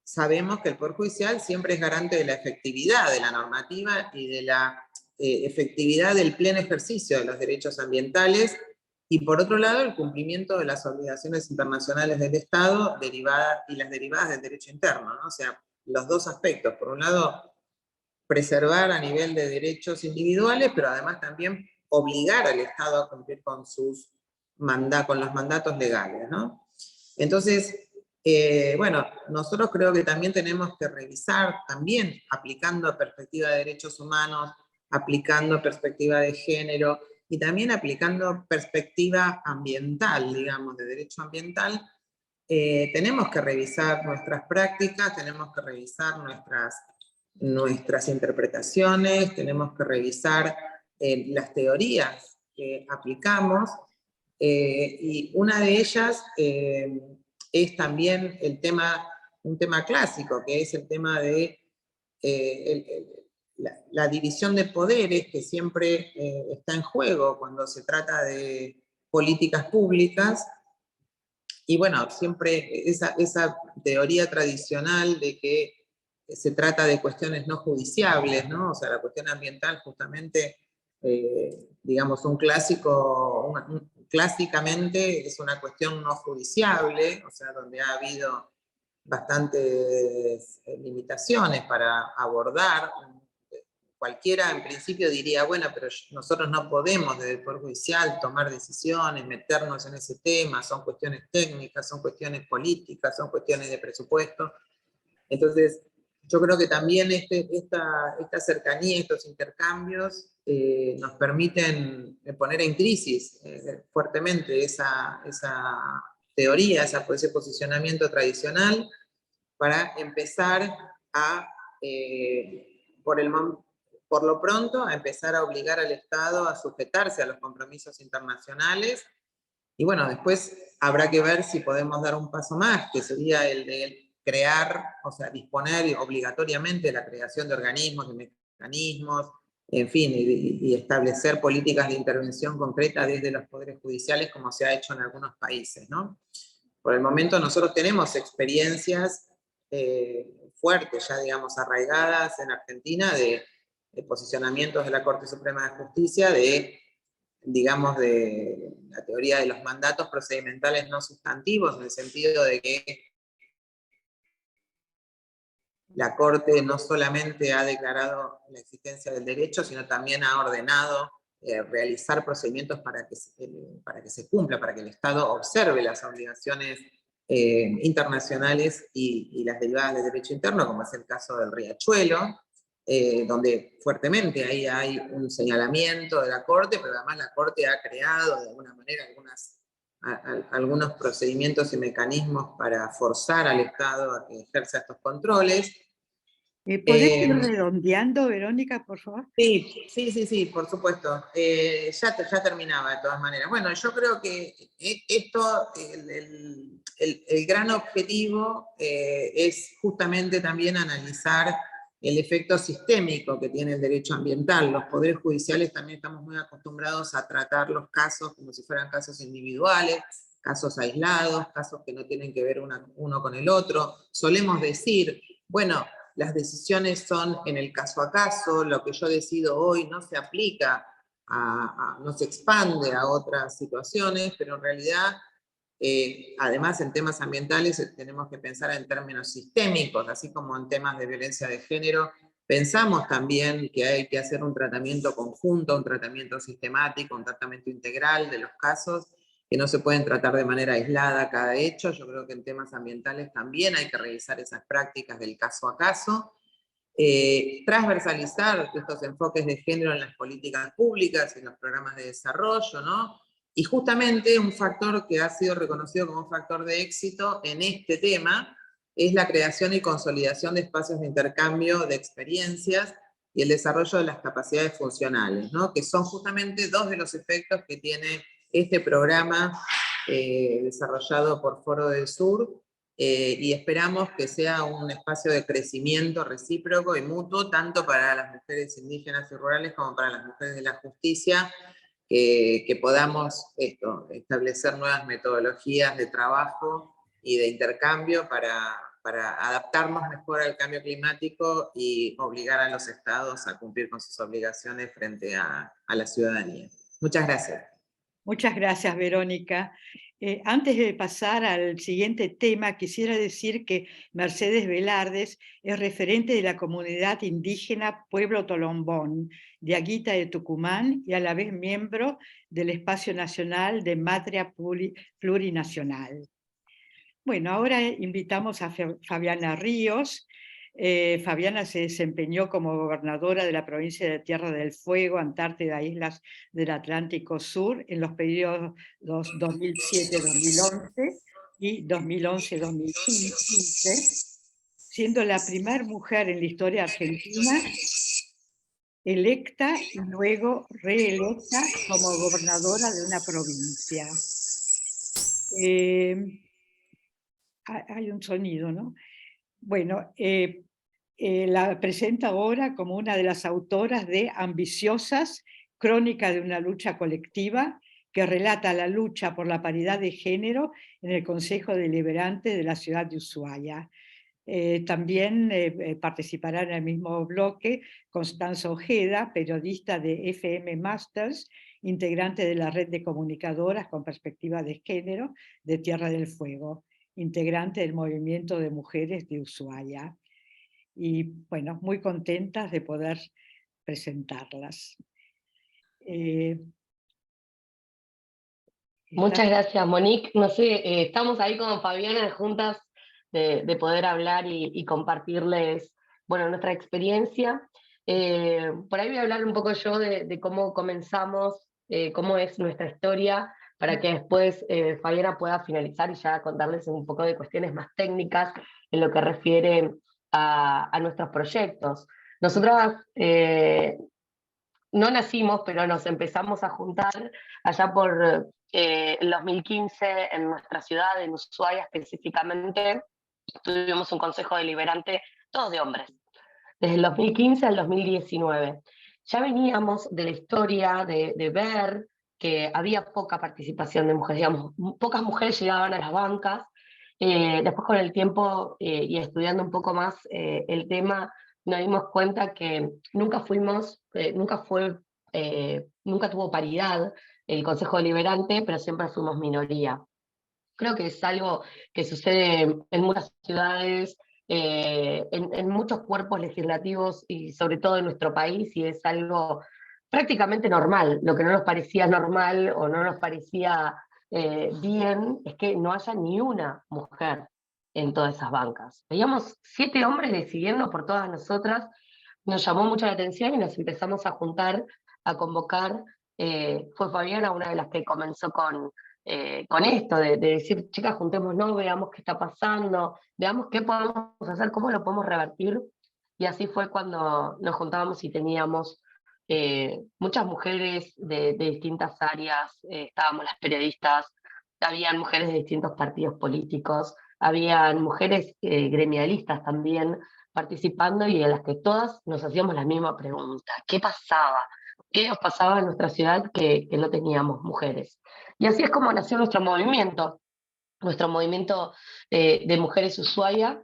sabemos que el Poder Judicial siempre es garante de la efectividad de la normativa y de la efectividad del pleno ejercicio de los derechos ambientales, y por otro lado el cumplimiento de las obligaciones internacionales del Estado y las derivadas del derecho interno, ¿no? O sea, los dos aspectos, por un lado preservar a nivel de derechos individuales, pero además también obligar al Estado a cumplir con los mandatos legales, ¿no? Entonces, bueno, nosotros creo que también tenemos que revisar, también aplicando perspectiva de derechos humanos, aplicando perspectiva de género, y también aplicando perspectiva ambiental, digamos, de derecho ambiental, tenemos que revisar nuestras prácticas, tenemos que revisar nuestras interpretaciones, tenemos que revisar las teorías que aplicamos, y una de ellas es también un tema clásico, que es el tema de la división de poderes que siempre está en juego cuando se trata de políticas públicas. Y bueno, siempre esa teoría tradicional de que se trata de cuestiones no judiciables, ¿no? O sea, la cuestión ambiental justamente, digamos, clásicamente es una cuestión no judiciable, o sea, donde ha habido bastantes limitaciones para abordar. Cualquiera en principio diría, bueno, pero nosotros no podemos desde el Poder Judicial tomar decisiones, meternos en ese tema, son cuestiones técnicas, son cuestiones políticas, son cuestiones de presupuesto. Entonces, yo creo que también esta cercanía, estos intercambios, nos permiten poner en crisis fuertemente esa teoría, ese posicionamiento tradicional, para empezar a, por lo pronto, a empezar a obligar al Estado a sujetarse a los compromisos internacionales. Y bueno, después habrá que ver si podemos dar un paso más, que sería el de crear, o sea, disponer obligatoriamente la creación de organismos, de mecanismos, en fin, y establecer políticas de intervención concreta desde los poderes judiciales, como se ha hecho en algunos países, ¿no? Por el momento nosotros tenemos experiencias fuertes, ya digamos arraigadas en Argentina, de posicionamientos de la Corte Suprema de Justicia, digamos, de la teoría de los mandatos procedimentales no sustantivos, en el sentido de que la Corte no solamente ha declarado la existencia del derecho, sino también ha ordenado realizar procedimientos para que se cumpla, para que el Estado observe las obligaciones internacionales y las derivadas del derecho interno, como es el caso del Riachuelo, donde fuertemente ahí hay un señalamiento de la Corte, pero además la Corte ha creado de alguna manera algunos procedimientos y mecanismos para forzar al Estado a que ejerza estos controles. ¿Podés ir redondeando, Verónica, por favor? Sí, por supuesto. Ya terminaba de todas maneras. Bueno, yo creo que esto, el gran objetivo es justamente también analizar el efecto sistémico que tiene el derecho ambiental. Los poderes judiciales también estamos muy acostumbrados a tratar los casos como si fueran casos individuales, casos aislados, casos que no tienen que ver uno con el otro. Solemos decir, bueno, las decisiones son en el caso a caso, lo que yo decido hoy no se aplica, no se expande a otras situaciones, pero en realidad, además en temas ambientales tenemos que pensar en términos sistémicos, así como en temas de violencia de género, pensamos también que hay que hacer un tratamiento conjunto, un tratamiento sistemático, un tratamiento integral de los casos, que no se pueden tratar de manera aislada cada hecho. Yo creo que en temas ambientales también hay que revisar esas prácticas del caso a caso, transversalizar estos enfoques de género en las políticas públicas, en los programas de desarrollo, ¿no? Y justamente un factor que ha sido reconocido como un factor de éxito en este tema es la creación y consolidación de espacios de intercambio de experiencias y el desarrollo de las capacidades funcionales, ¿no? Que son justamente dos de los efectos que tiene este programa desarrollado por Foro del Sur, y esperamos que sea un espacio de crecimiento recíproco y mutuo, tanto para las mujeres indígenas y rurales como para las mujeres de la justicia, que podamos establecer nuevas metodologías de trabajo y de intercambio para adaptarnos mejor al cambio climático y obligar a los estados a cumplir con sus obligaciones frente a la ciudadanía. Muchas gracias. Muchas gracias, Verónica. Antes de pasar al siguiente tema, quisiera decir que Mercedes Velardes es referente de la comunidad indígena Pueblo Tolombón, de Aguita de Tucumán, y a la vez miembro del Espacio Nacional de Matria Plurinacional. Bueno, ahora invitamos a Fabiana Ríos, Fabiana se desempeñó como gobernadora de la provincia de Tierra del Fuego, Antártida, Islas del Atlántico Sur, en los periodos 2007-2011 y 2011-2015, siendo la primera mujer en la historia argentina electa y luego reelecta como gobernadora de una provincia. Hay un sonido, ¿no? Bueno, la presenta ahora como una de las autoras de Ambiciosas, crónica de una lucha colectiva, que relata la lucha por la paridad de género en el Consejo Deliberante de la ciudad de Ushuaia. También participará en el mismo bloque Constanza Ojeda, periodista de FM Masters, integrante de la red de comunicadoras con perspectiva de género de Tierra del Fuego, integrante del movimiento de mujeres de Ushuaia. Y bueno, muy contentas de poder presentarlas. Muchas gracias, Monique. No sé, estamos ahí con Fabiana juntas de poder hablar y compartirles, bueno, nuestra experiencia. Por ahí voy a hablar un poco yo de cómo comenzamos, cómo es nuestra historia, para que después Fabiana pueda finalizar y ya contarles un poco de cuestiones más técnicas en lo que refiere a nuestros proyectos. Nosotras no nacimos, pero nos empezamos a juntar allá por el 2015 en nuestra ciudad, en Ushuaia específicamente. Tuvimos un consejo deliberante, todos de hombres, desde el 2015 al 2019. Ya veníamos de la historia de ver que había poca participación de mujeres, digamos, pocas mujeres llegaban a las bancas. Después con el tiempo y estudiando un poco más el tema, nos dimos cuenta que nunca tuvo paridad el Consejo Deliberante, pero siempre fuimos minoría. Creo que es algo que sucede en muchas ciudades, en muchos cuerpos legislativos y sobre todo en nuestro país, y es algo prácticamente normal. Lo que no nos parecía normal o no nos parecía bien es que no haya ni una mujer en todas esas bancas. Veíamos 7 hombres decidiendo por todas nosotras, nos llamó mucho la atención y nos empezamos a juntar, a convocar. Fue Fabiana una de las que comenzó con esto, de decir, chicas, juntémonos, veamos qué está pasando, veamos qué podemos hacer, cómo lo podemos revertir. Y así fue cuando nos juntábamos y teníamos muchas mujeres de distintas áreas, estábamos las periodistas, habían mujeres de distintos partidos políticos, habían mujeres gremialistas también participando, y en las que todas nos hacíamos la misma pregunta: ¿qué pasaba? ¿Qué nos pasaba en nuestra ciudad que no teníamos mujeres? Y así es como nació nuestro movimiento de Mujeres Ushuaia,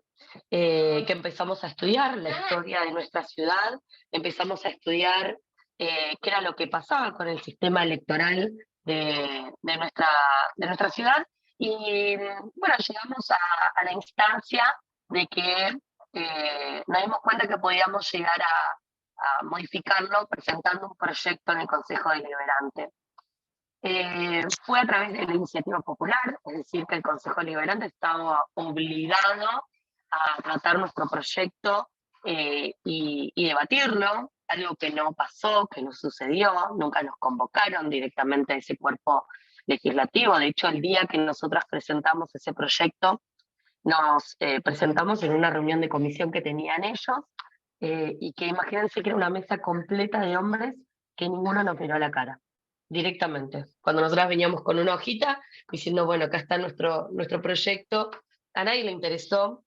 que empezamos a estudiar la historia de nuestra ciudad, empezamos a estudiar qué era lo que pasaba con el sistema electoral de nuestra ciudad, y bueno, llegamos a la instancia de que nos dimos cuenta que podíamos llegar a modificarlo presentando un proyecto en el Consejo Deliberante. Fue a través de la iniciativa popular, es decir, que el Consejo Deliberante estaba obligado a tratar nuestro proyecto y debatirlo, algo que no pasó, que no sucedió, nunca nos convocaron directamente a ese cuerpo legislativo. De hecho, el día que nosotras presentamos ese proyecto, nos presentamos en una reunión de comisión que tenían ellos, y que imagínense que era una mesa completa de hombres que ninguno nos miró a la cara, directamente. Cuando nosotras veníamos con una hojita diciendo, bueno, acá está nuestro proyecto, a nadie le interesó,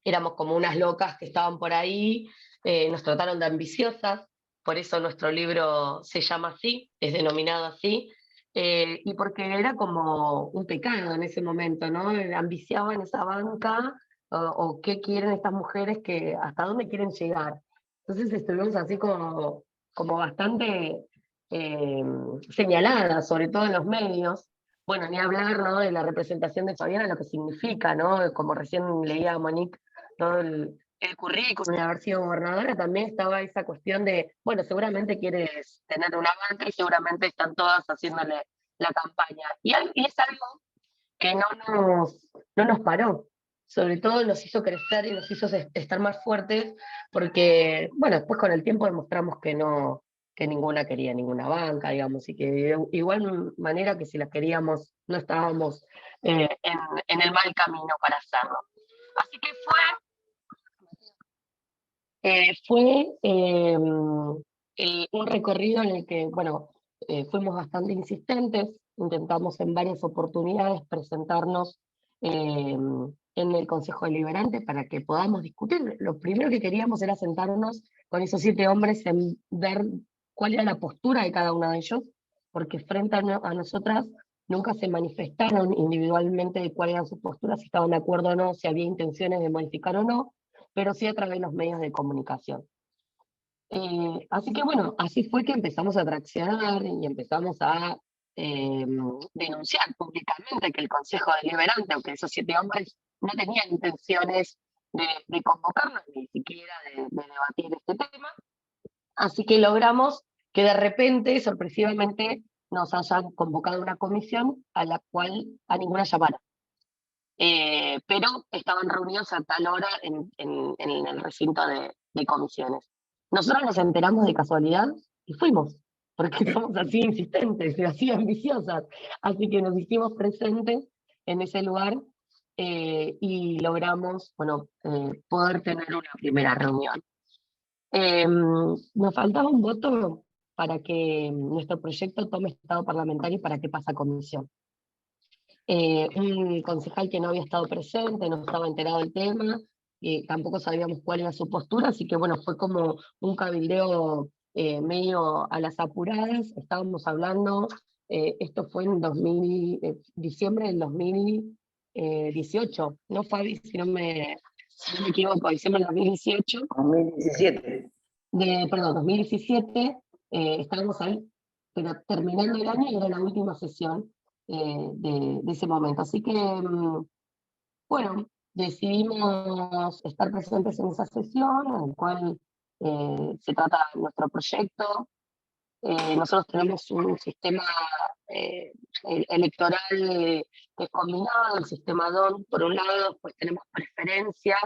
éramos como unas locas que estaban por ahí, nos trataron de ambiciosas, por eso nuestro libro se llama así, es denominado así, y porque era como un pecado en ese momento, ¿no? Ambiciaban esa banca, o qué quieren estas mujeres, hasta dónde quieren llegar. Entonces estuvimos así como bastante señaladas, sobre todo en los medios. Bueno, ni hablar, ¿no?, de la representación de Fabiana, lo que significa, ¿no? Como recién leía Monique, todo el currículum de haber sido gobernadora, también estaba esa cuestión de, bueno, seguramente quieres tener una banca y seguramente están todas haciéndole la campaña. Y es algo que no nos paró. sobre todo nos hizo crecer y nos hizo estar más fuertes, porque, bueno, después con el tiempo demostramos que no, que ninguna quería ninguna banca, digamos, y que de igual manera que si la queríamos, no estábamos en el mal camino para hacerlo. Así que fue un recorrido en el que, bueno, fuimos bastante insistentes, intentamos en varias oportunidades presentarnos en el Consejo Deliberante para que podamos discutir. Lo primero que queríamos era sentarnos con esos 7 hombres en ver cuál era la postura de cada uno de ellos, porque frente a nosotras nunca se manifestaron individualmente de cuál era su postura, si estaban de acuerdo o no, si había intenciones de modificar o no, pero sí a través de los medios de comunicación. Así que bueno, así fue que empezamos a traccionar y empezamos a denunciar públicamente que el Consejo Deliberante, aunque esos 7 hombres no tenían intenciones de convocarnos, ni siquiera de debatir este tema, así que logramos que de repente, sorpresivamente, nos hayan convocado una comisión a la cual a ninguna llamaron. Pero estaban reunidos a tal hora en el recinto de comisiones. Nosotros nos enteramos de casualidad y fuimos, porque somos así insistentes y así ambiciosas. Así que nos hicimos presentes en ese lugar y logramos, bueno, poder tener una primera reunión. Nos faltaba un voto para que nuestro proyecto tome estado parlamentario y para que pase a comisión. Un concejal que no había estado presente, no estaba enterado del tema, y tampoco sabíamos cuál era su postura, así que bueno, fue como un cabildeo medio a las apuradas. Estábamos hablando, esto fue en diciembre del 2018, ¿no, Fabi? Si no me equivoco, diciembre del 2018. 2017. Perdón, 2017, estábamos ahí, pero terminando el año y era la última sesión de ese momento. Así que, bueno, decidimos estar presentes en esa sesión, en la cual se trata nuestro proyecto. Nosotros tenemos un sistema electoral que es combinado, el sistema DON, por un lado, pues tenemos preferencias,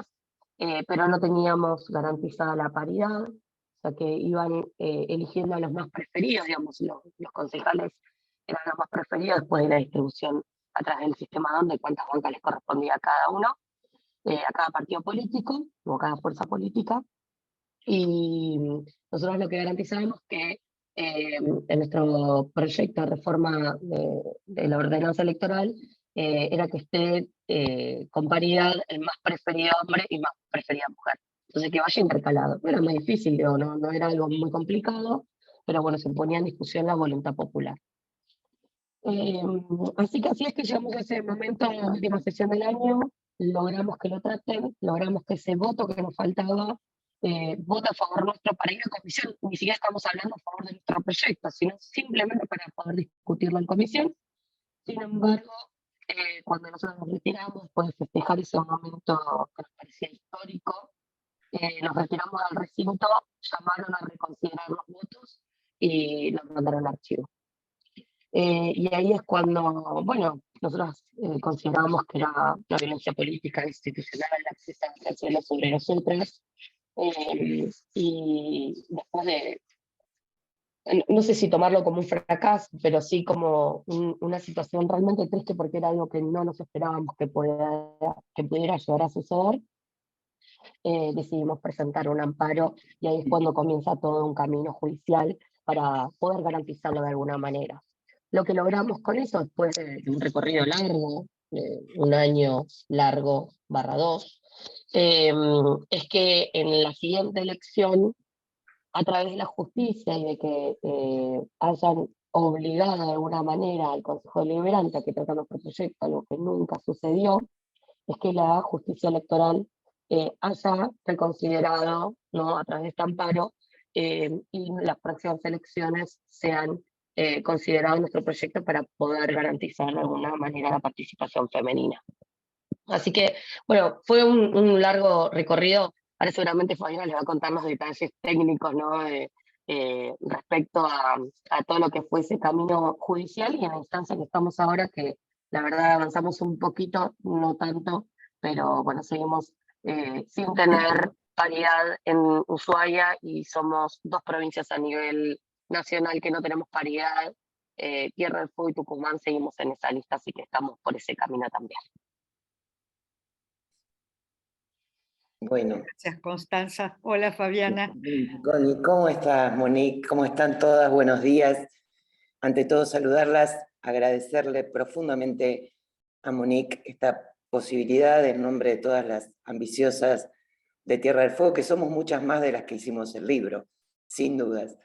pero no teníamos garantizada la paridad, o sea que iban eligiendo a los más preferidos, digamos, los concejales eran los más preferidos después de la distribución a través del sistema DON de cuántas bancas les correspondía a cada uno, a cada partido político, o a cada fuerza política, y nosotros lo que garantizábamos que en nuestro proyecto de reforma de la ordenanza electoral era que esté con paridad el más preferido hombre y más preferida mujer. Entonces que vaya intercalado. Era muy difícil, digo, no era algo muy complicado, pero bueno, se ponía en discusión la voluntad popular. Así es que llegamos a ese momento en la última sesión del año, logramos que lo traten, logramos que ese voto que nos faltaba vote a favor nuestro para ir a comisión. Ni siquiera estamos hablando a favor de nuestro proyecto, sino simplemente para poder discutirlo en comisión. Sin embargo, cuando nosotros nos retiramos, después de festejar ese momento que nos parecía histórico, nos retiramos del recinto, llamaron a reconsiderar los votos y nos mandaron al archivo. Y ahí es cuando, bueno, nosotros consideramos que era la violencia política institucional la que se estaba ejerciendo sobre nosotras, y después de, no sé si tomarlo como un fracaso, pero sí como una situación realmente triste porque era algo que no nos esperábamos que pudiera llegar a suceder, decidimos presentar un amparo y ahí es cuando comienza todo un camino judicial para poder garantizarlo de alguna manera. Lo que logramos con eso, después de un recorrido largo, un año largo /2, es que en la siguiente elección, a través de la justicia y de que hayan obligado de alguna manera al Consejo Deliberante a que trate nuestro proyecto, algo que nunca sucedió, es que la justicia electoral haya reconsiderado, ¿no?, a través de este amparo, y las próximas elecciones sean considerado nuestro proyecto para poder garantizar de alguna manera la participación femenina. Así que, bueno, fue un largo recorrido. Ahora seguramente Fabiana les va a contar los detalles técnicos, ¿no?, respecto a todo lo que fue ese camino judicial y en la instancia que estamos ahora, que la verdad avanzamos un poquito, no tanto, pero bueno, seguimos sin tener paridad en Ushuaia y somos 2 provincias a nivel nacional que no tenemos paridad. Tierra del Fuego y Tucumán seguimos en esa lista, así que estamos por ese camino también. Bueno, Gracias, Constanza. Hola, Fabiana. Connie, ¿cómo estás, Monique? ¿Cómo están todas? Buenos días. Ante todo, saludarlas, agradecerle profundamente a Monique esta posibilidad en nombre de todas las ambiciosas de Tierra del Fuego, que somos muchas más de las que hicimos el libro, sin dudas.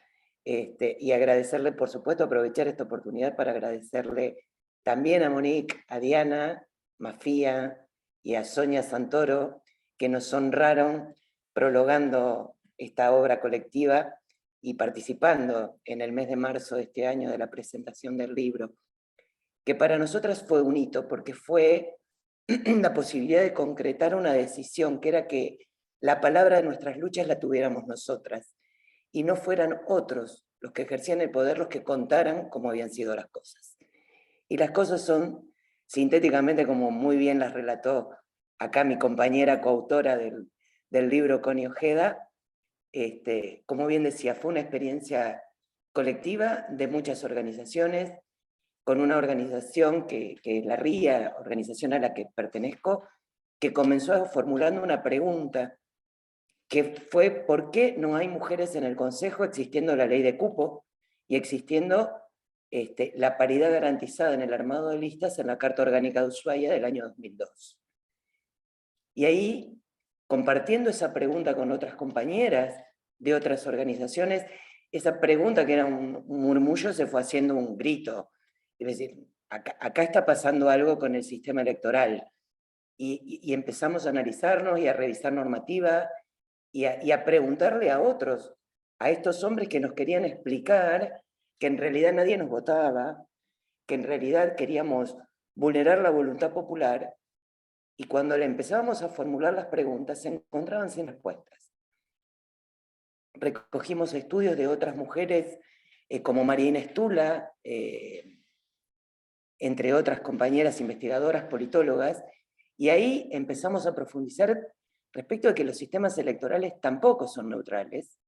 Y agradecerle, por supuesto, aprovechar esta oportunidad para agradecerle también a Monique, a Diana Mafía y a Sonia Santoro, que nos honraron prologando esta obra colectiva y participando en el mes de marzo de este año de la presentación del libro, que para nosotras fue un hito, porque fue la posibilidad de concretar una decisión, que era que la palabra de nuestras luchas la tuviéramos nosotras, y no fueran otros los que ejercían el poder los que contaran cómo habían sido las cosas. Y las cosas son, sintéticamente, como muy bien las relató acá mi compañera coautora del libro, Connie Ojeda, como bien decía, fue una experiencia colectiva de muchas organizaciones, con una organización que es la RIA, organización a la que pertenezco, que comenzó formulando una pregunta, que fue ¿por qué no hay mujeres en el Consejo existiendo la ley de cupo y existiendo la paridad garantizada en el armado de listas en la Carta Orgánica de Ushuaia del año 2002? Y ahí, compartiendo esa pregunta con otras compañeras de otras organizaciones, esa pregunta que era un murmullo se fue haciendo un grito. Es decir, acá está pasando algo con el sistema electoral. Y empezamos a analizarnos y a revisar normativa y a preguntarle a otros, a estos hombres que nos querían explicar que en realidad nadie nos votaba, que en realidad queríamos vulnerar la voluntad popular, y cuando le empezábamos a formular las preguntas se encontraban sin respuestas. Recogimos estudios de otras mujeres como Marina Estula, entre otras compañeras investigadoras, politólogas, y ahí empezamos a profundizar respecto de que los sistemas electorales tampoco son neutrales,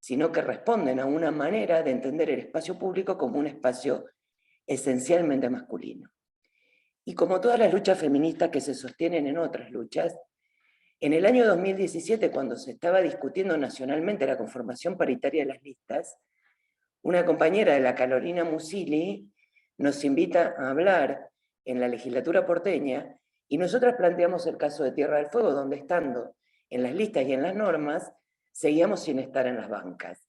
sino que responden a una manera de entender el espacio público como un espacio esencialmente masculino. Y como todas las luchas feministas que se sostienen en otras luchas, en el año 2017, cuando se estaba discutiendo nacionalmente la conformación paritaria de las listas, una compañera de la Carolina Musili nos invita a hablar en la legislatura porteña, y nosotras planteamos el caso de Tierra del Fuego, donde estando en las listas y en las normas, seguíamos sin estar en las bancas.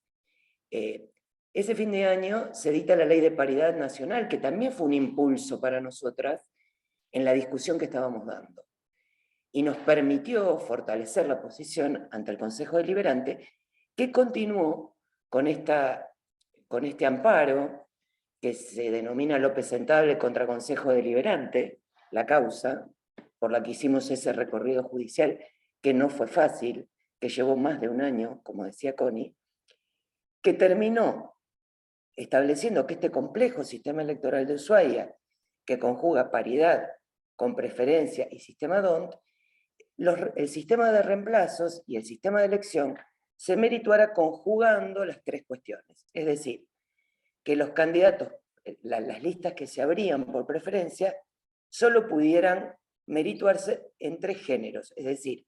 Ese fin de año se edita la Ley de Paridad Nacional, que también fue un impulso para nosotras en la discusión que estábamos dando, y nos permitió fortalecer la posición ante el Consejo Deliberante, que continuó con este amparo que se denomina López Sentable contra Consejo Deliberante, la causa por la que hicimos ese recorrido judicial, que no fue fácil, que llevó más de un año, como decía Connie, que terminó estableciendo que este complejo sistema electoral de Ushuaia, que conjuga paridad con preferencia y sistema DONT, el sistema de reemplazos y el sistema de elección se merituara conjugando las 3 cuestiones. Es decir, que los candidatos, las listas que se abrían por preferencia, solo pudieran merituarse en 3 géneros. Es decir,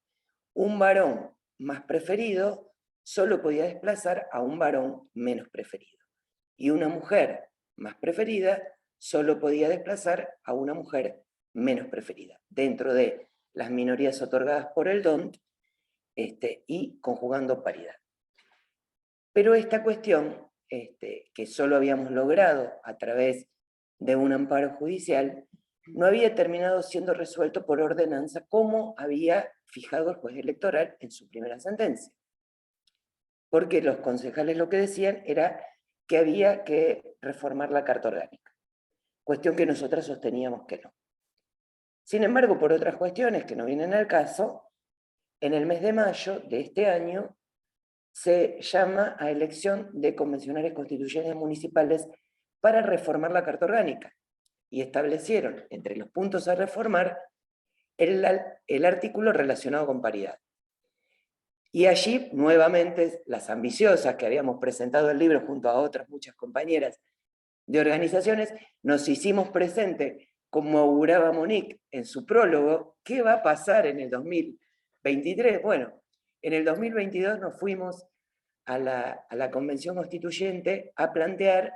un varón más preferido solo podía desplazar a un varón menos preferido. Y una mujer más preferida solo podía desplazar a una mujer menos preferida, dentro de las minorías otorgadas por el DONT y conjugando paridad. Pero esta cuestión, que solo habíamos logrado a través de un amparo judicial, no había terminado siendo resuelto por ordenanza como había fijado el juez electoral en su primera sentencia. Porque los concejales lo que decían era que había que reformar la Carta Orgánica, cuestión que nosotras sosteníamos que no. Sin embargo, por otras cuestiones que no vienen al caso, en el mes de mayo de este año se llama a elección de convencionales constituyentes municipales para reformar la Carta Orgánica, y establecieron entre los puntos a reformar el artículo relacionado con paridad. Y allí, nuevamente, las ambiciosas que habíamos presentado el libro junto a otras muchas compañeras de organizaciones, nos hicimos presente, como auguraba Monique en su prólogo, ¿qué va a pasar en el 2023? Bueno, en el 2022 nos fuimos a la Convención Constituyente a plantear,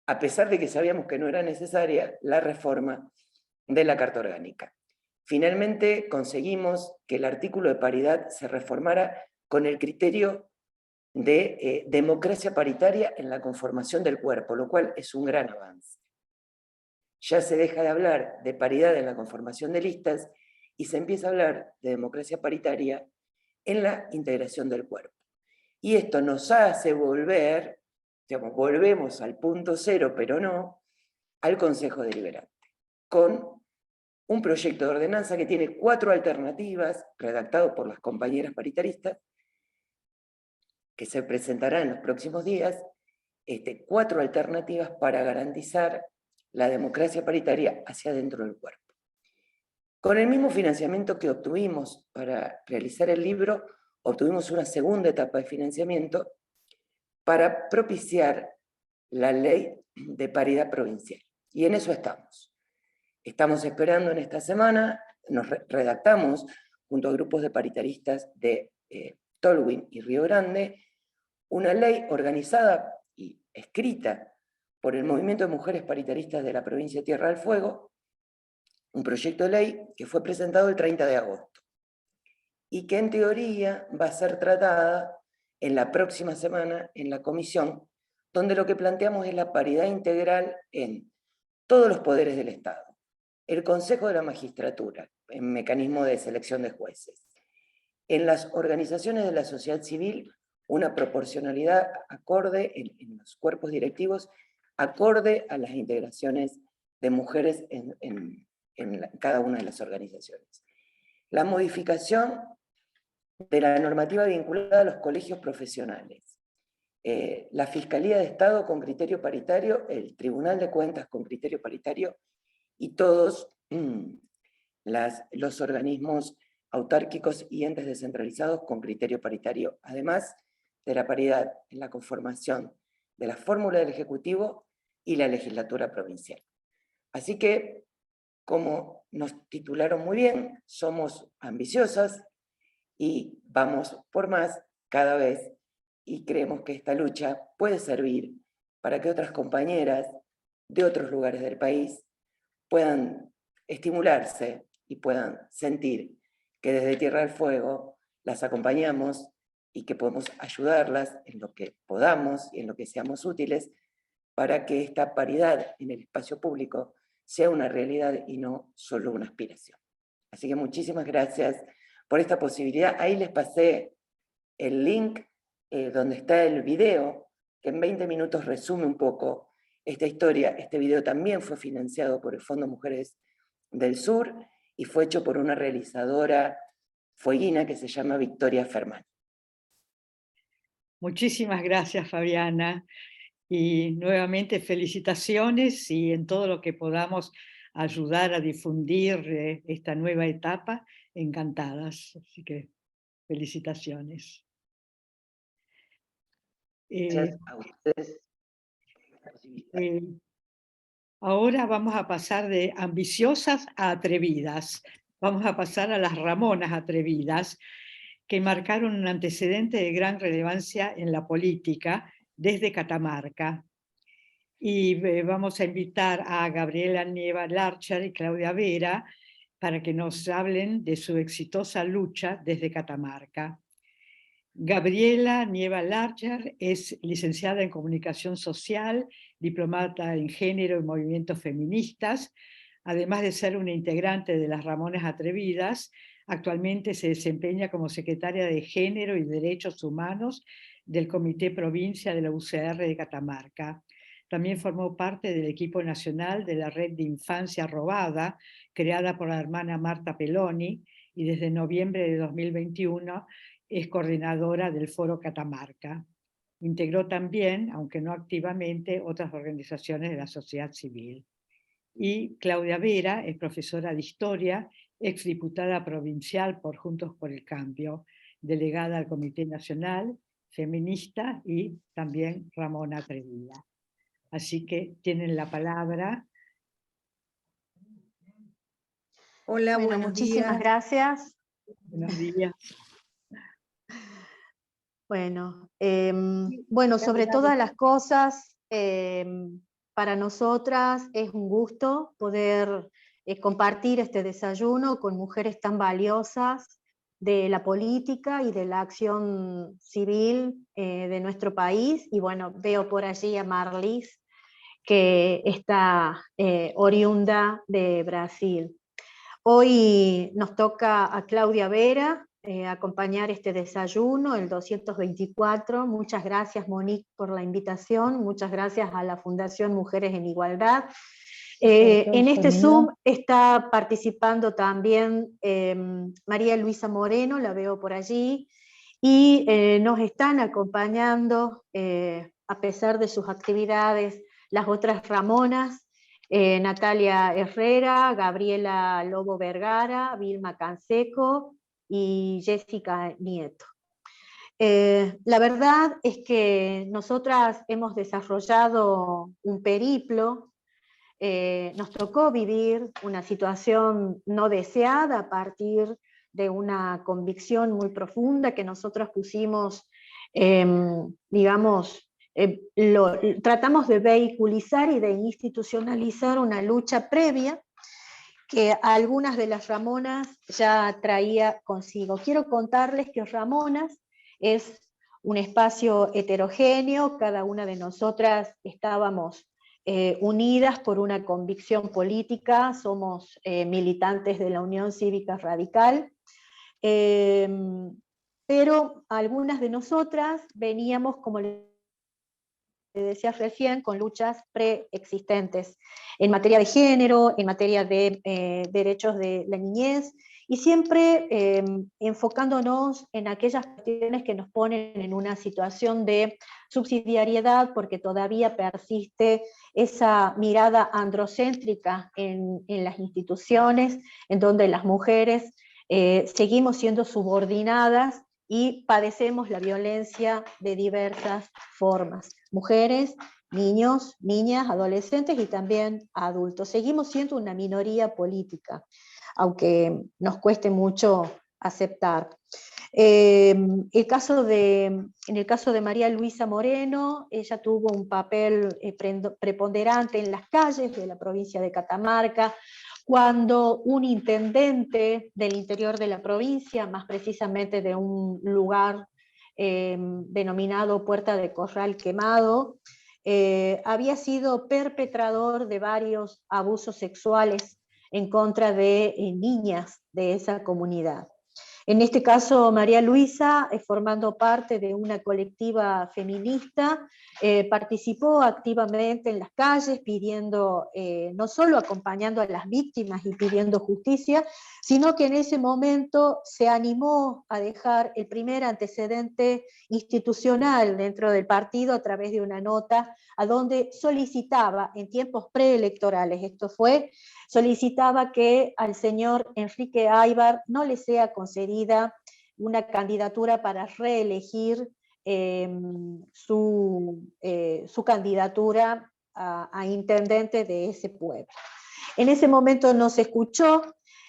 a pesar de que sabíamos que no era necesaria, la reforma de la Carta Orgánica. Finalmente conseguimos que el artículo de paridad se reformara con el criterio de democracia paritaria en la conformación del cuerpo, lo cual es un gran avance. Ya se deja de hablar de paridad en la conformación de listas y se empieza a hablar de democracia paritaria en la integración del cuerpo. Y esto nos hace volver, digamos, volvemos al punto cero, pero no, al Consejo Deliberante, con un proyecto de ordenanza que tiene 4 alternativas, redactado por las compañeras paritaristas, que se presentará en los próximos días, 4 alternativas para garantizar la democracia paritaria hacia dentro del cuerpo. Con el mismo financiamiento que obtuvimos para realizar el libro, obtuvimos una segunda etapa de financiamiento para propiciar la ley de paridad provincial. Y en eso estamos. Estamos esperando en esta semana, nos redactamos junto a grupos de paritaristas de Tolwyn y Río Grande, una ley organizada y escrita por el Movimiento de Mujeres Paritaristas de la provincia de Tierra del Fuego, un proyecto de ley que fue presentado el 30 de agosto y que en teoría va a ser tratada en la próxima semana en la comisión, donde lo que planteamos es la paridad integral en todos los poderes del Estado. El Consejo de la Magistratura, en mecanismo de selección de jueces. En las organizaciones de la sociedad civil, una proporcionalidad acorde en los cuerpos directivos, acorde a las integraciones de mujeres en cada una de las organizaciones. La modificación de la normativa vinculada a los colegios profesionales. La Fiscalía de Estado con criterio paritario, el Tribunal de Cuentas con criterio paritario, y todos los organismos autárquicos y entes descentralizados con criterio paritario, además de la paridad en la conformación de la fórmula del Ejecutivo y la legislatura provincial. Así que, como nos titularon muy bien, somos ambiciosas y vamos por más cada vez, y creemos que esta lucha puede servir para que otras compañeras de otros lugares del país puedan estimularse y puedan sentir que desde Tierra del Fuego las acompañamos y que podemos ayudarlas en lo que podamos y en lo que seamos útiles para que esta paridad en el espacio público sea una realidad y no solo una aspiración. Así que muchísimas gracias por esta posibilidad. Ahí les pasé el link donde está el video, que en 20 minutos resume un poco esta historia. Este video también fue financiado por el Fondo Mujeres del Sur y fue hecho por una realizadora fueguina que se llama Victoria Fermán. Muchísimas gracias, Fabiana. Y nuevamente felicitaciones y en todo lo que podamos ayudar a difundir esta nueva etapa, encantadas. Así que felicitaciones. Gracias a ustedes. Ahora vamos a pasar de ambiciosas a atrevidas. Vamos a pasar a las Ramonas atrevidas, que marcaron un antecedente de gran relevancia en la política desde Catamarca. Y vamos a invitar a Gabriela Nieva Larcher y Claudia Vera para que nos hablen de su exitosa lucha desde Catamarca. Gabriela Nieva Larcher es licenciada en Comunicación Social, diplomata en Género y Movimientos Feministas. Además de ser una integrante de las Ramonas Atrevidas, actualmente se desempeña como secretaria de Género y Derechos Humanos del Comité Provincia de la UCR de Catamarca. También formó parte del equipo nacional de la Red de Infancia Robada, creada por la hermana Marta Peloni, y desde noviembre de 2021 es coordinadora del Foro Catamarca. Integró también, aunque no activamente, otras organizaciones de la sociedad civil. Y Claudia Vera es profesora de Historia exdiputada provincial por Juntos por el Cambio, delegada al Comité Nacional, feminista, y también Ramona Trevilla. Así que tienen la palabra. Hola, Bueno, buenos muchísimas días. gracias. Buenos días. Bueno, bueno, sobre todas las cosas, para nosotras es un gusto poder compartir este desayuno con mujeres tan valiosas de la política y de la acción civil de nuestro país. Y bueno, veo por allí a Marlis, que está oriunda de Brasil. Hoy nos toca a Claudia Vera acompañar este desayuno, el 224. Muchas gracias, Monique, por la invitación. Muchas gracias a la Fundación Mujeres en Igualdad. En este Zoom está participando también María Luisa Moreno, la veo por allí, y nos están acompañando, a pesar de sus actividades, las otras Ramonas, Natalia Herrera, Gabriela Lobo Vergara, Vilma Canseco y Jessica Nieto. La verdad es que nosotras hemos desarrollado un periplo. Nos tocó vivir una situación no deseada a partir de una convicción muy profunda que nosotros pusimos, digamos, tratamos de vehiculizar y de institucionalizar una lucha previa que algunas de las Ramonas ya traía consigo. Quiero contarles que Ramonas es un espacio heterogéneo, cada una de nosotras estábamos unidas por una convicción política, somos militantes de la Unión Cívica Radical, pero algunas de nosotras veníamos, como les decía recién, con luchas preexistentes en materia de género, en materia de derechos de la niñez, y siempre enfocándonos en aquellas cuestiones que nos ponen en una situación de subsidiariedad, porque todavía persiste esa mirada androcéntrica en las instituciones, en donde las mujeres seguimos siendo subordinadas y padecemos la violencia de diversas formas. Mujeres, niños, niñas, adolescentes y también adultos. Seguimos siendo una minoría política, aunque nos cueste mucho aceptar. En el caso de María Luisa Moreno, ella tuvo un papel preponderante en las calles de la provincia de Catamarca, cuando un intendente del interior de la provincia, más precisamente de un lugar denominado Puerta de Corral Quemado, había sido perpetrador de varios abusos sexuales en contra de niñas de esa comunidad. En este caso, María Luisa, formando parte de una colectiva feminista, participó activamente en las calles pidiendo, no solo acompañando a las víctimas y pidiendo justicia, sino que en ese momento se animó a dejar el primer antecedente institucional dentro del partido a través de una nota a donde solicitaba en tiempos preelectorales, solicitaba que al señor Enrique Aybar no le sea concedida una candidatura para reelegir su candidatura a intendente de ese pueblo. En ese momento no se escuchó,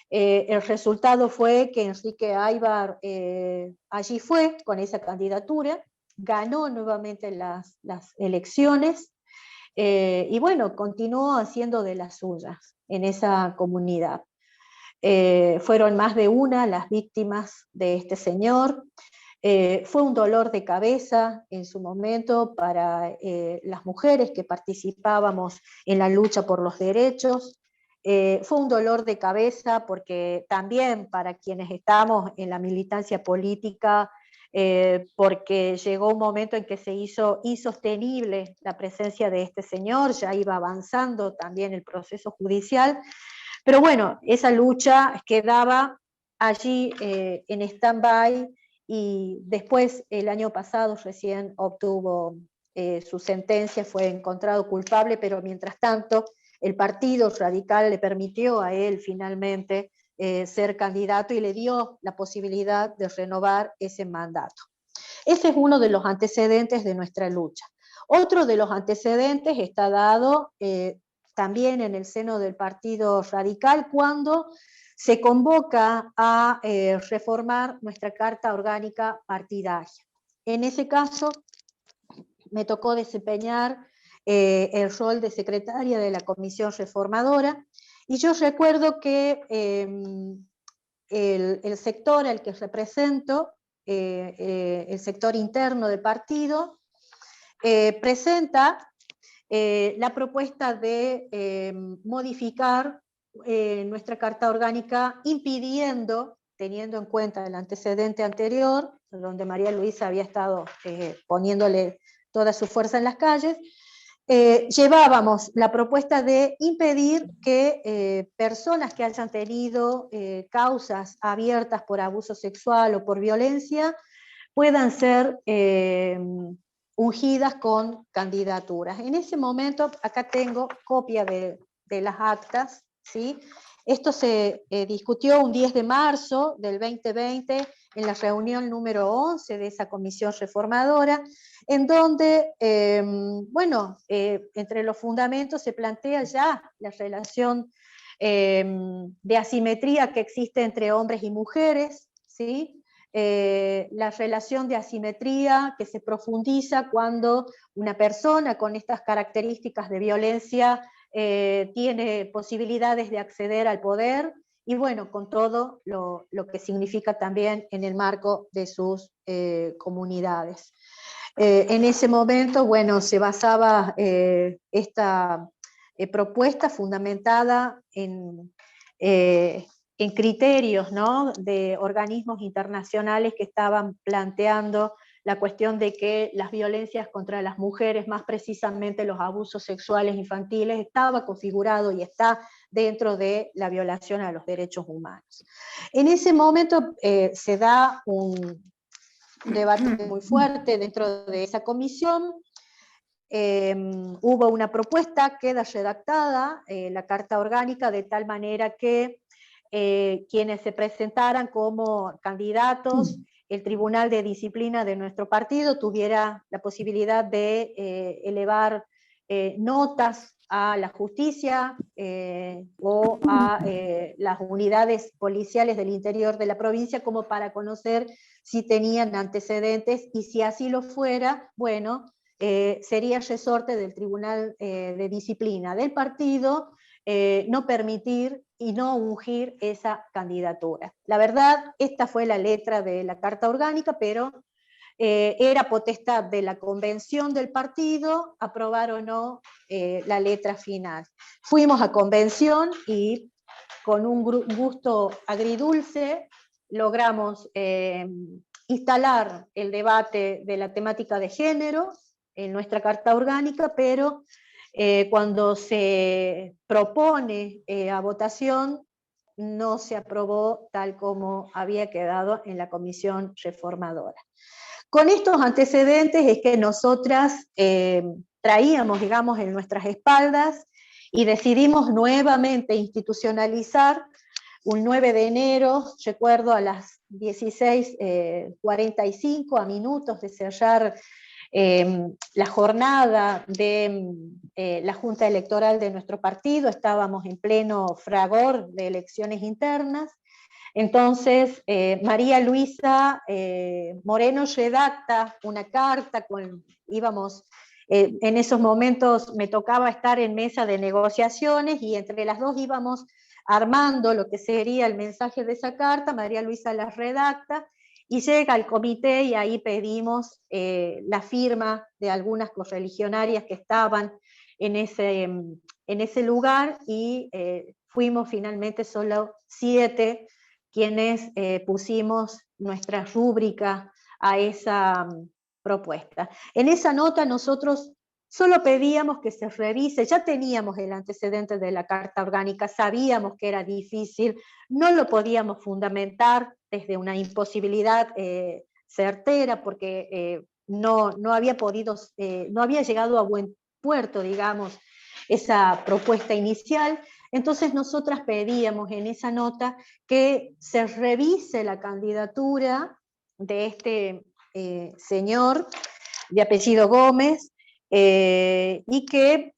el resultado fue que Enrique Aybar allí fue con esa candidatura, ganó nuevamente las elecciones, y bueno, continuó haciendo de las suyas en esa comunidad. Fueron más de una las víctimas de este señor. Fue un dolor de cabeza en su momento para las mujeres que participábamos en la lucha por los derechos. Fue un dolor de cabeza porque también para quienes estamos en la militancia política, porque llegó un momento en que se hizo insostenible la presencia de este señor, ya iba avanzando también el proceso judicial, pero bueno, esa lucha quedaba allí en stand-by, y después el año pasado recién obtuvo su sentencia, fue encontrado culpable, pero mientras tanto el Partido Radical le permitió a él finalmente ser candidato y le dio la posibilidad de renovar ese mandato. Ese es uno de los antecedentes de nuestra lucha. Otro de los antecedentes está dado también en el seno del Partido Radical cuando se convoca a reformar nuestra Carta Orgánica Partidaria. En ese caso me tocó desempeñar el rol de secretaria de la Comisión Reformadora, y yo recuerdo que el sector al que represento, el sector interno del partido, presenta la propuesta de modificar nuestra Carta Orgánica, impidiendo, teniendo en cuenta el antecedente anterior, donde María Luisa había estado poniéndole toda su fuerza en las calles, llevábamos la propuesta de impedir que personas que hayan tenido causas abiertas por abuso sexual o por violencia puedan ser ungidas con candidaturas. En ese momento, acá tengo copia de las actas, ¿sí? Esto se discutió un 10 de marzo del 2020 en la reunión número 11 de esa comisión reformadora, en donde, entre los fundamentos se plantea ya la relación de asimetría que existe entre hombres y mujeres, ¿sí? La relación de asimetría que se profundiza cuando una persona con estas características de violencia tiene posibilidades de acceder al poder, y bueno, con todo lo que significa también en el marco de sus comunidades. En ese momento, bueno, se basaba esta propuesta fundamentada en criterios, ¿no?, de organismos internacionales que estaban planteando la cuestión de que las violencias contra las mujeres, más precisamente los abusos sexuales infantiles, estaba configurado y está dentro de la violación a los derechos humanos. En ese momento se da un debate muy fuerte dentro de esa comisión. Hubo una propuesta, queda redactada la Carta Orgánica de tal manera que quienes se presentaran como candidatos, el Tribunal de Disciplina de nuestro partido tuviera la posibilidad de elevar notas a la justicia o a las unidades policiales del interior de la provincia, como para conocer si tenían antecedentes, y si así lo fuera, bueno, sería resorte del Tribunal de Disciplina del partido no permitir y no ungir esa candidatura. La verdad, esta fue la letra de la Carta Orgánica, pero era potestad de la convención del partido aprobar o no la letra final. Fuimos a convención y con un gusto agridulce logramos instalar el debate de la temática de género en nuestra Carta Orgánica, pero cuando se propone a votación no se aprobó tal como había quedado en la comisión reformadora. Con estos antecedentes es que nosotras traíamos, digamos, en nuestras espaldas y decidimos nuevamente institucionalizar un 9 de enero, recuerdo, a las 16:45, a minutos de cerrar la jornada de la Junta Electoral de nuestro partido. Estábamos en pleno fragor de elecciones internas. Entonces, María Luisa Moreno redacta una carta, en esos momentos me tocaba estar en mesa de negociaciones, y entre las dos íbamos armando lo que sería el mensaje de esa carta. María Luisa la redacta, y llega al comité, y ahí pedimos la firma de algunas correligionarias que estaban en ese lugar, y fuimos finalmente solo 7 quienes pusimos nuestra rúbrica a esa propuesta. En esa nota nosotros solo pedíamos que se revise, ya teníamos el antecedente de la Carta Orgánica, sabíamos que era difícil, no lo podíamos fundamentar desde una imposibilidad certera, porque no había llegado a buen puerto, digamos, esa propuesta inicial. Entonces nosotras pedíamos en esa nota que se revise la candidatura de este señor de apellido Gómez, y que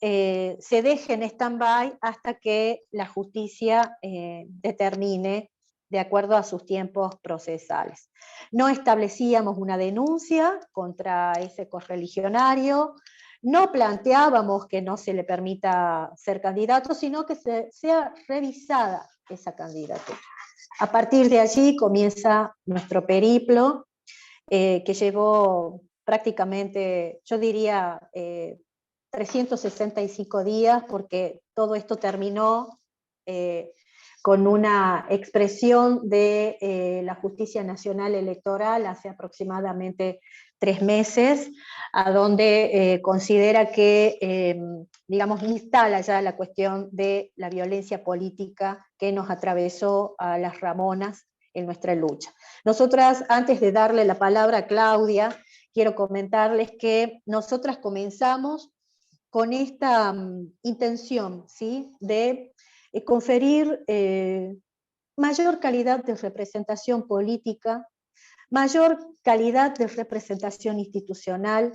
se deje en stand-by hasta que la justicia determine de acuerdo a sus tiempos procesales. No establecíamos una denuncia contra ese correligionario, no planteábamos que no se le permita ser candidato, sino que sea revisada esa candidatura. A partir de allí comienza nuestro periplo, que llevó prácticamente, yo diría, 365 días, porque todo esto terminó con una expresión de la Justicia Nacional Electoral hace aproximadamente 3 meses, a donde considera que, digamos, instala ya la cuestión de la violencia política que nos atravesó a las Ramonas en nuestra lucha. Nosotras, antes de darle la palabra a Claudia, quiero comentarles que nosotras comenzamos con esta intención, ¿sí?, de conferir mayor calidad de representación política, mayor calidad de representación institucional.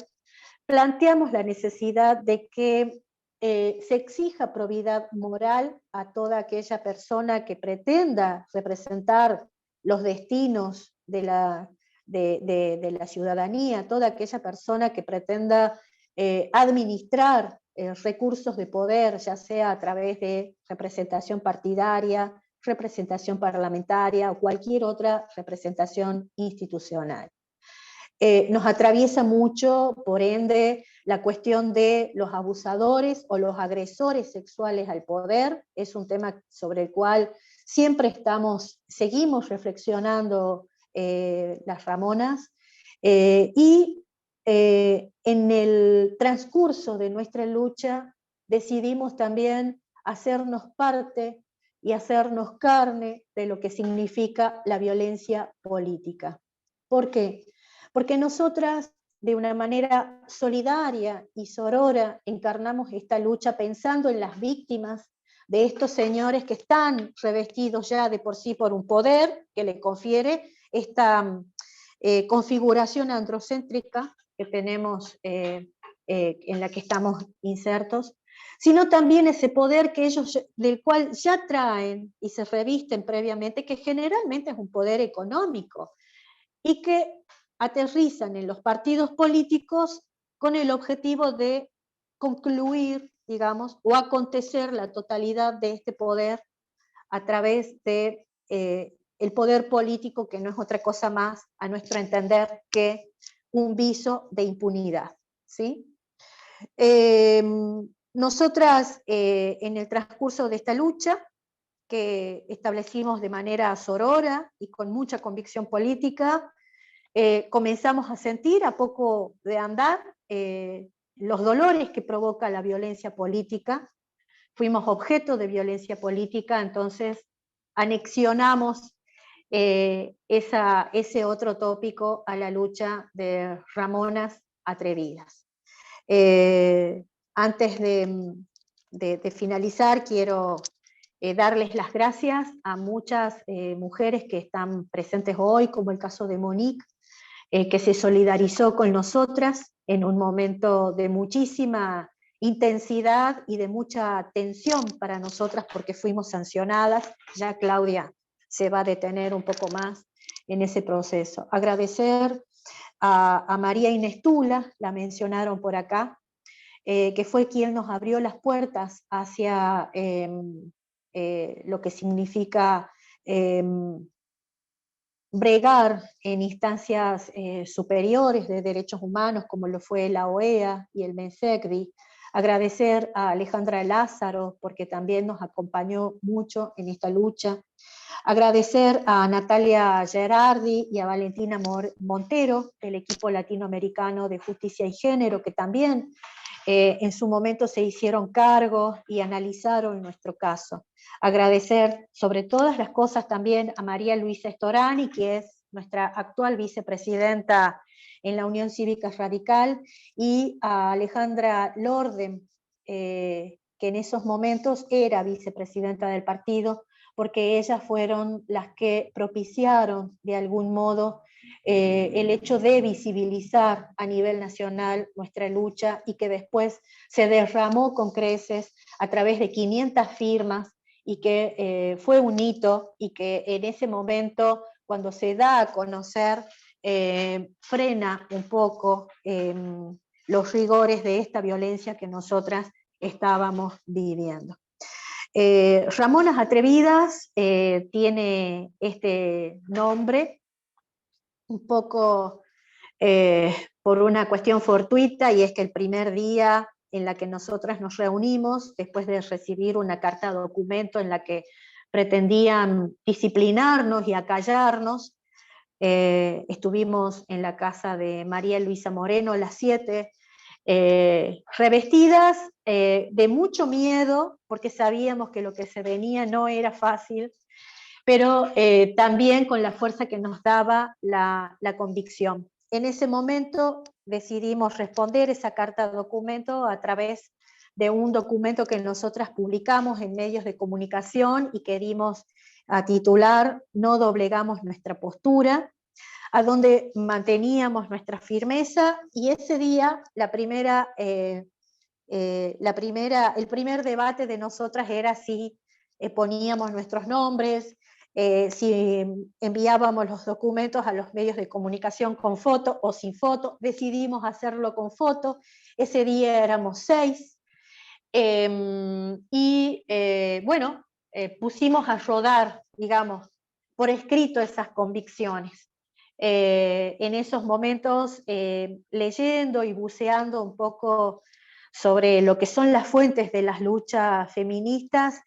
Planteamos la necesidad de que se exija probidad moral a toda aquella persona que pretenda representar los destinos de la ciudadanía, toda aquella persona que pretenda administrar recursos de poder, ya sea a través de representación partidaria, representación parlamentaria o cualquier otra representación institucional. Nos atraviesa mucho, por ende, la cuestión de los abusadores o los agresores sexuales al poder. Es un tema sobre el cual siempre seguimos reflexionando las Ramonas, y en el transcurso de nuestra lucha decidimos también hacernos parte y hacernos carne de lo que significa la violencia política. ¿Por qué? Porque nosotras, de una manera solidaria y sorora, encarnamos esta lucha pensando en las víctimas de estos señores que están revestidos ya de por sí por un poder que le confiere esta configuración androcéntrica que tenemos, en la que estamos insertos, sino también ese poder que ellos, del cual ya traen y se revisten previamente, que generalmente es un poder económico, y que aterrizan en los partidos políticos con el objetivo de concluir, digamos, o acontecer la totalidad de este poder a través de el poder político, que no es otra cosa más, a nuestro entender, que un viso de impunidad, ¿sí? Nosotras, en el transcurso de esta lucha, que establecimos de manera sorora y con mucha convicción política, comenzamos a sentir, a poco de andar, los dolores que provoca la violencia política. Fuimos objeto de violencia política, entonces anexionamos ese otro tópico a la lucha de Ramonas atrevidas. Antes de finalizar, quiero darles las gracias a muchas mujeres que están presentes hoy, como el caso de Monique, que se solidarizó con nosotras en un momento de muchísima intensidad y de mucha tensión para nosotras porque fuimos sancionadas. Ya Claudia se va a detener un poco más en ese proceso. Agradecer a María Inés Tula, la mencionaron por acá, que fue quien nos abrió las puertas hacia lo que significa bregar en instancias superiores de derechos humanos, como lo fue la OEA y el MENSECDI. Agradecer a Alejandra Lázaro, porque también nos acompañó mucho en esta lucha. Agradecer a Natalia Gerardi y a Valentina Montero, del equipo latinoamericano de Justicia y Género, que también en su momento se hicieron cargo y analizaron nuestro caso. Agradecer sobre todas las cosas también a María Luisa Storani, que es nuestra actual vicepresidenta en la Unión Cívica Radical, y a Alejandra Lorden, que en esos momentos era vicepresidenta del partido, porque ellas fueron las que propiciaron de algún modo el hecho de visibilizar a nivel nacional nuestra lucha y que después se derramó con creces a través de 500 firmas y que fue un hito y que en ese momento, cuando se da a conocer, frena un poco los rigores de esta violencia que nosotras estábamos viviendo. Ramonas Atrevidas tiene este nombre un poco por una cuestión fortuita, y es que el primer día en la que nosotras nos reunimos, después de recibir una carta documento en la que pretendían disciplinarnos y acallarnos, estuvimos en la casa de María Luisa Moreno las 7, revestidas de mucho miedo, porque sabíamos que lo que se venía no era fácil, pero también con la fuerza que nos daba la convicción. En ese momento decidimos responder esa carta documento a través de un documento que nosotras publicamos en medios de comunicación y que dimos a titular "No doblegamos nuestra postura", a donde manteníamos nuestra firmeza, y ese día el primer debate de nosotras era si poníamos nuestros nombres, si enviábamos los documentos a los medios de comunicación con foto o sin foto. Decidimos hacerlo con foto. Ese día éramos 6. Pusimos a rodar, digamos, por escrito esas convicciones. En esos momentos, leyendo y buceando un poco sobre lo que son las fuentes de las luchas feministas,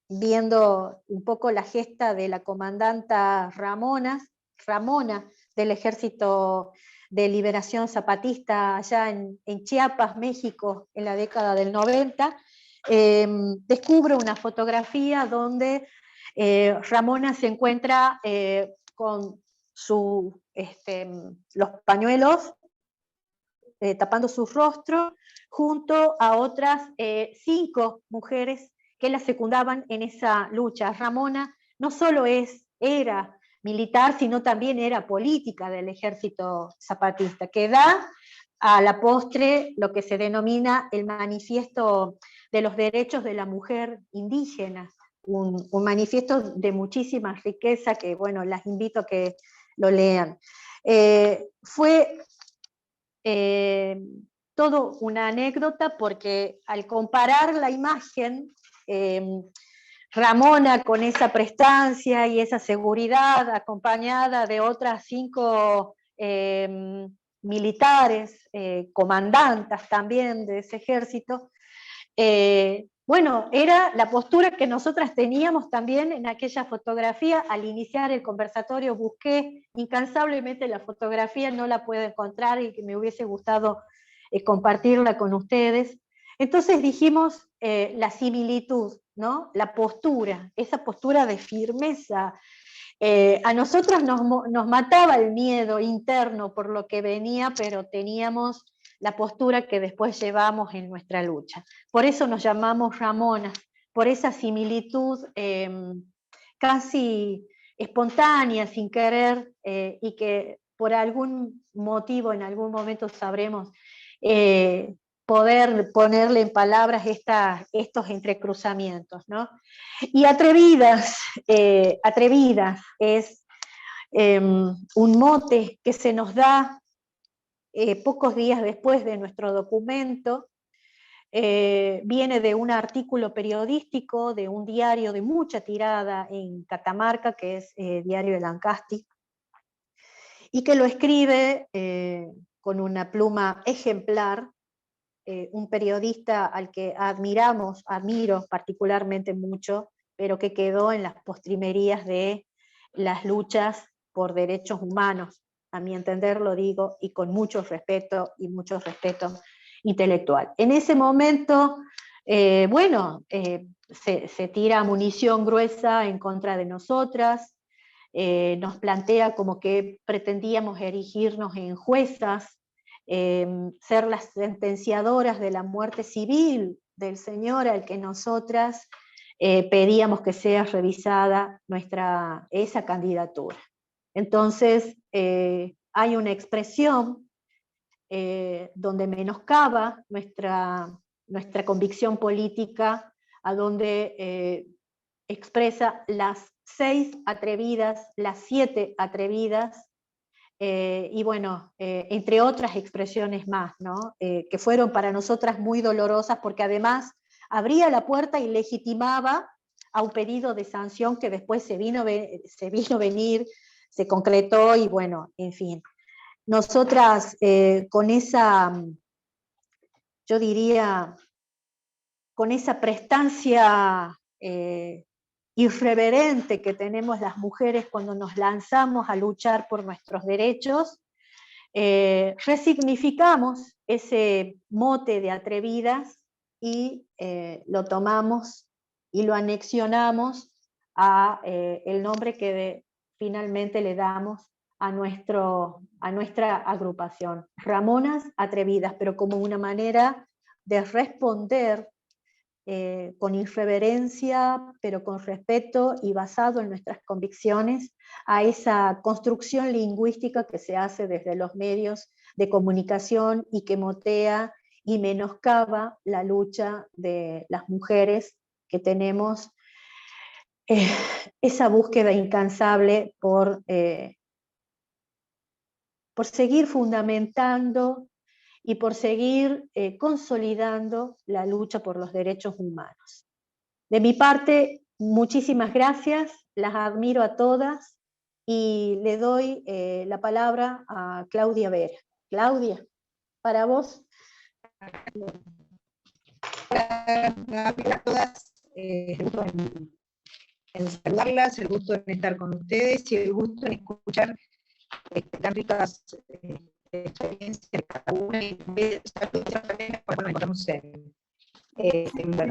viendo un poco la gesta de la comandanta Ramona del Ejército de Liberación Zapatista allá en Chiapas, México, en la década del 90, descubro una fotografía donde Ramona se encuentra con los pañuelos tapando su rostro, junto a otras 5 mujeres que la secundaban en esa lucha. Ramona no solo era militar, sino también era política del Ejército Zapatista, que da a la postre lo que se denomina el Manifiesto de los Derechos de la Mujer Indígena, un manifiesto de muchísima riqueza que, bueno, las invito a que lo lean. Fue todo una anécdota, porque al comparar la imagen, Ramona con esa prestancia y esa seguridad, acompañada de otras 5 militares, comandantas también de ese ejército, era la postura que nosotras teníamos también en aquella fotografía. Al iniciar el conversatorio busqué incansablemente la fotografía, no la puedo encontrar, y que me hubiese gustado compartirla con ustedes. Entonces dijimos la similitud, ¿no? La postura, esa postura de firmeza. A nosotros nos mataba el miedo interno por lo que venía, pero teníamos la postura que después llevamos en nuestra lucha. Por eso nos llamamos Ramonas, por esa similitud casi espontánea, sin querer, y que por algún motivo en algún momento sabremos poder ponerle en palabras estos entrecruzamientos, ¿no? Y atrevidas es un mote que se nos da pocos días después de nuestro documento. Viene de un artículo periodístico de un diario de mucha tirada en Catamarca, que es Diario de Lancasti, y que lo escribe con una pluma ejemplar un periodista al que admiro particularmente mucho, pero que quedó en las postrimerías de las luchas por derechos humanos, a mi entender lo digo, y con mucho respeto intelectual. En ese momento, se tira munición gruesa en contra de nosotras, nos plantea como que pretendíamos erigirnos en juezas ser las sentenciadoras de la muerte civil del señor al que nosotras pedíamos que sea revisada esa candidatura. Entonces, hay una expresión donde menoscaba nuestra convicción política, a donde expresa las 6 atrevidas, las 7 atrevidas, y bueno, entre otras expresiones más, ¿no? Que fueron para nosotras muy dolorosas, porque además abría la puerta y legitimaba a un pedido de sanción que después se vino a venir, se concretó, y bueno, en fin. Nosotras con esa, yo diría, con esa prestancia irreverente que tenemos las mujeres cuando nos lanzamos a luchar por nuestros derechos, resignificamos ese mote de atrevidas y lo tomamos y lo anexionamos a el nombre que finalmente le damos a nuestra agrupación, Ramonas Atrevidas, pero como una manera de responder con irreverencia, pero con respeto y basado en nuestras convicciones, a esa construcción lingüística que se hace desde los medios de comunicación y que motea y menoscaba la lucha de las mujeres que tenemos esa búsqueda incansable por seguir fundamentando y por seguir consolidando la lucha por los derechos humanos. De mi parte, muchísimas gracias, las admiro a todas y le doy la palabra a Claudia Vera. Claudia, para vos. Hola a todas, el gusto en saludarlas, el gusto en estar con ustedes y el gusto en escuchar tan ricas experiencias de cada una, y también bueno, encontramos bueno,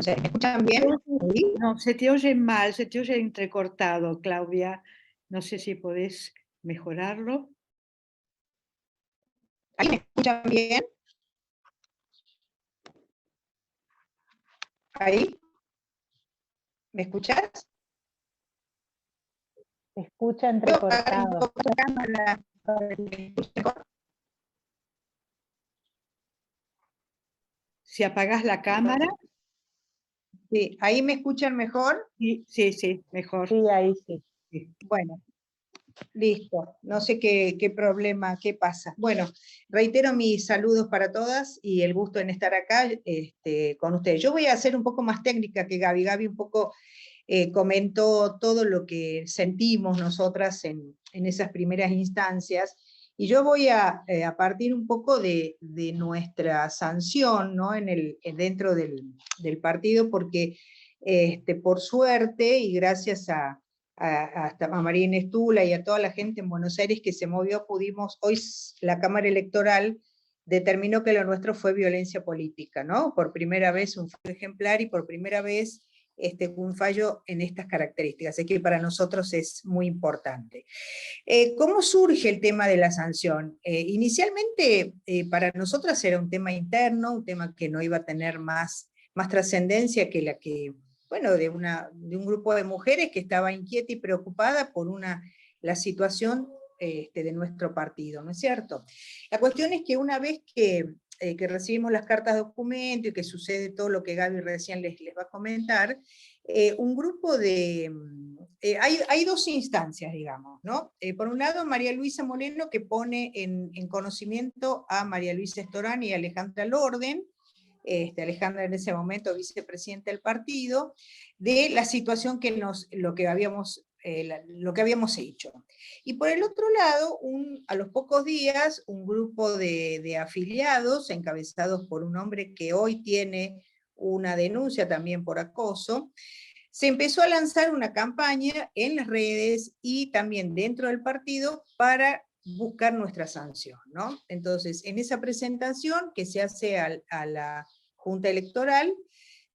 ¿me escuchan bien? ¿Sí? No, se te oye mal, se te oye entrecortado, Claudia. No sé si podés mejorarlo. ¿Ahí me escuchan bien? ¿Ahí? ¿Me escuchas? Se escucha entrecortado. Si apagás la cámara. Sí, ¿ahí me escuchan mejor? Sí, mejor. Sí, ahí sí. Bueno, listo. No sé qué problema, qué pasa. Bueno, reitero mis saludos para todas y el gusto en estar acá con ustedes. Yo voy a ser un poco más técnica que Gaby. Gaby un poco comentó todo lo que sentimos nosotras en esas primeras instancias, y yo voy a partir un poco de nuestra sanción, ¿no? Dentro del partido, porque por suerte y gracias a María Inés Tula y a toda la gente en Buenos Aires que se movió, hoy la Cámara Electoral determinó que lo nuestro fue violencia política, ¿no? Por primera vez un fallo ejemplar y por primera vez un fallo en estas características, así que para nosotros es muy importante. ¿Cómo surge el tema de la sanción? Inicialmente para nosotras era un tema interno, un tema que no iba a tener más trascendencia que la que, bueno, de un grupo de mujeres que estaba inquieta y preocupada por la situación de nuestro partido, ¿no es cierto? La cuestión es que una vez que recibimos las cartas de documento y que sucede todo lo que Gaby recién les va a comentar, un grupo de... hay dos instancias, digamos, ¿no? Por un lado, María Luisa Moreno, que pone en conocimiento a María Luisa Estorán y Alejandra Lorden, Alejandra en ese momento vicepresidenta del partido, de la situación que lo que habíamos hecho. Y por el otro lado, a los pocos días, un grupo de afiliados, encabezados por un hombre que hoy tiene una denuncia también por acoso, se empezó a lanzar una campaña en las redes y también dentro del partido para buscar nuestra sanción, ¿no? Entonces, en esa presentación que se hace a la Junta Electoral,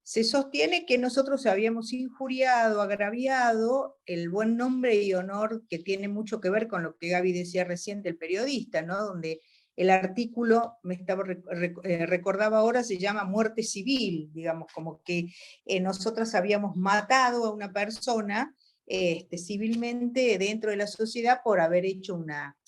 se sostiene que nosotros habíamos injuriado, agraviado el buen nombre y honor que tiene mucho que ver con lo que Gaby decía recién del periodista, ¿no? Donde el artículo, recordaba ahora, se llama muerte civil, digamos, como que nosotras habíamos matado a una persona civilmente dentro de la sociedad por haber hecho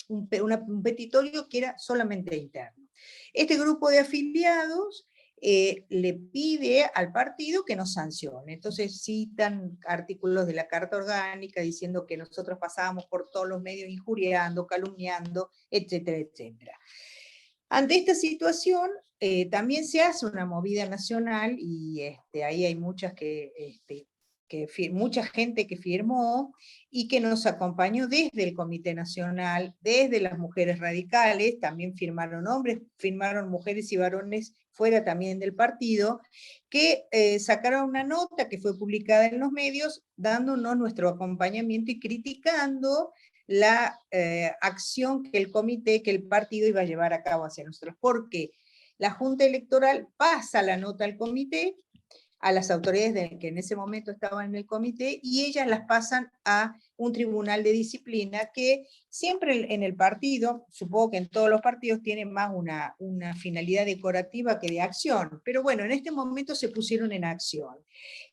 un petitorio que era solamente interno. Este grupo de afiliados le pide al partido que nos sancione. Entonces citan artículos de la Carta Orgánica diciendo que nosotros pasábamos por todos los medios injuriando, calumniando, etcétera, etcétera. Ante esta situación, también se hace una movida nacional y ahí hay mucha gente que firmó y que nos acompañó desde el Comité Nacional, desde las mujeres radicales, también firmaron hombres, firmaron mujeres y varones fuera también del partido, que sacaron una nota que fue publicada en los medios, dándonos nuestro acompañamiento y criticando la acción que el partido iba a llevar a cabo hacia nosotros, porque la Junta Electoral pasa la nota al comité, a las autoridades que en ese momento estaban en el comité, y ellas las pasan a un tribunal de disciplina que siempre en el partido, supongo que en todos los partidos, tiene más una finalidad decorativa que de acción, pero bueno, en este momento se pusieron en acción.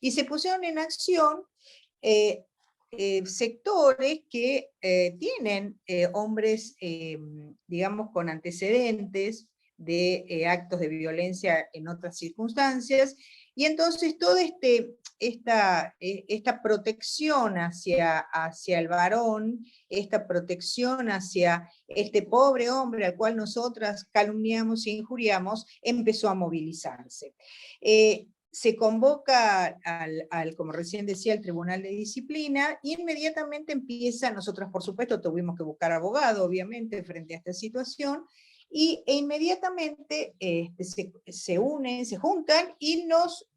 Y se pusieron en acción sectores que tienen hombres, digamos, con antecedentes de actos de violencia en otras circunstancias, y entonces toda esta protección hacia el varón, esta protección hacia este pobre hombre al cual nosotras calumniamos e injuriamos, empezó a movilizarse. Se convoca como recién decía, al Tribunal de Disciplina, y inmediatamente empieza, nosotros por supuesto tuvimos que buscar abogado, obviamente, frente a esta situación, e inmediatamente se unen, se juntan y nos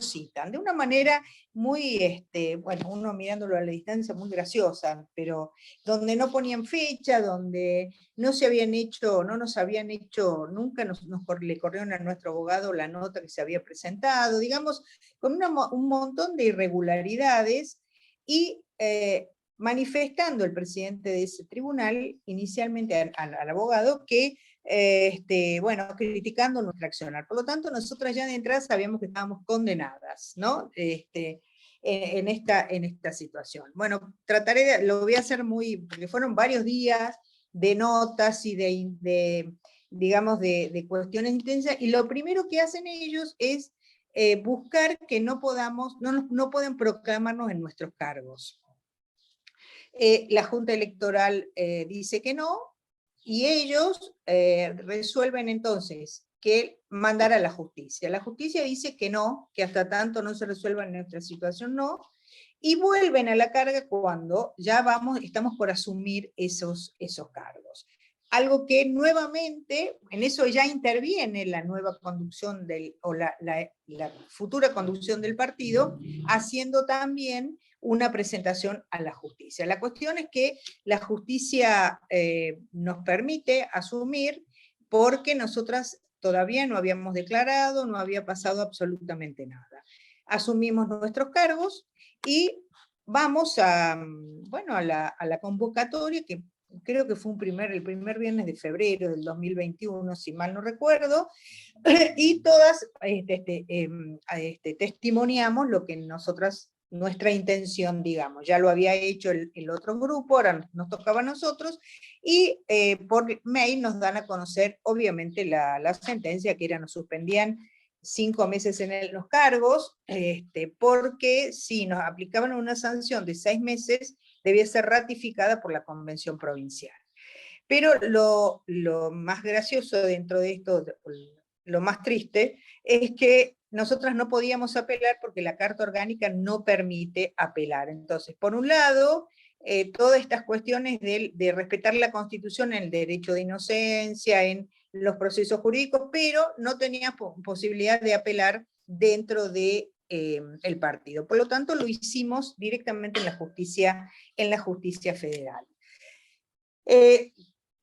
citan, de una manera muy, bueno, uno mirándolo a la distancia, muy graciosa, pero donde no ponían fecha, donde no nos habían hecho, nunca le corrieron a nuestro abogado la nota que se había presentado, digamos, con un montón de irregularidades, y manifestando el presidente de ese tribunal, inicialmente al abogado, que bueno, criticando nuestra accionar. Por lo tanto, nosotras ya de entrada sabíamos que estábamos condenadas, ¿no? En esta situación. Bueno, lo voy a hacer porque fueron varios días de notas y digamos, de cuestiones intensas, y lo primero que hacen ellos es buscar que no pueden proclamarnos en nuestros cargos. La Junta Electoral dice que no, y ellos resuelven entonces que mandar a la justicia. La justicia dice que no, que hasta tanto no se resuelva en nuestra situación no, y vuelven a la carga cuando ya estamos por asumir esos cargos. Algo que nuevamente, en eso ya interviene la nueva conducción la futura conducción del partido, haciendo también una presentación a la justicia. La cuestión es que la justicia nos permite asumir, porque nosotras todavía no habíamos declarado, no había pasado absolutamente nada. Asumimos nuestros cargos y vamos a la convocatoria, que creo que fue el primer viernes de febrero del 2021, si mal no recuerdo, y todas testimoniamos lo que nuestra intención, digamos. Ya lo había hecho el otro grupo, ahora nos tocaba a nosotros, y por mail nos dan a conocer, obviamente, la sentencia, que nos suspendían 5 meses en los cargos, porque si nos aplicaban una sanción de 6 meses, debía ser ratificada por la Convención Provincial. Pero lo más gracioso dentro de esto, lo más triste, es que nosotras no podíamos apelar porque la Carta Orgánica no permite apelar. Entonces, por un lado, todas estas cuestiones de respetar la Constitución, el derecho de inocencia, en los procesos jurídicos, pero no tenía posibilidad de apelar dentro de el partido. Por lo tanto, lo hicimos directamente en la justicia federal.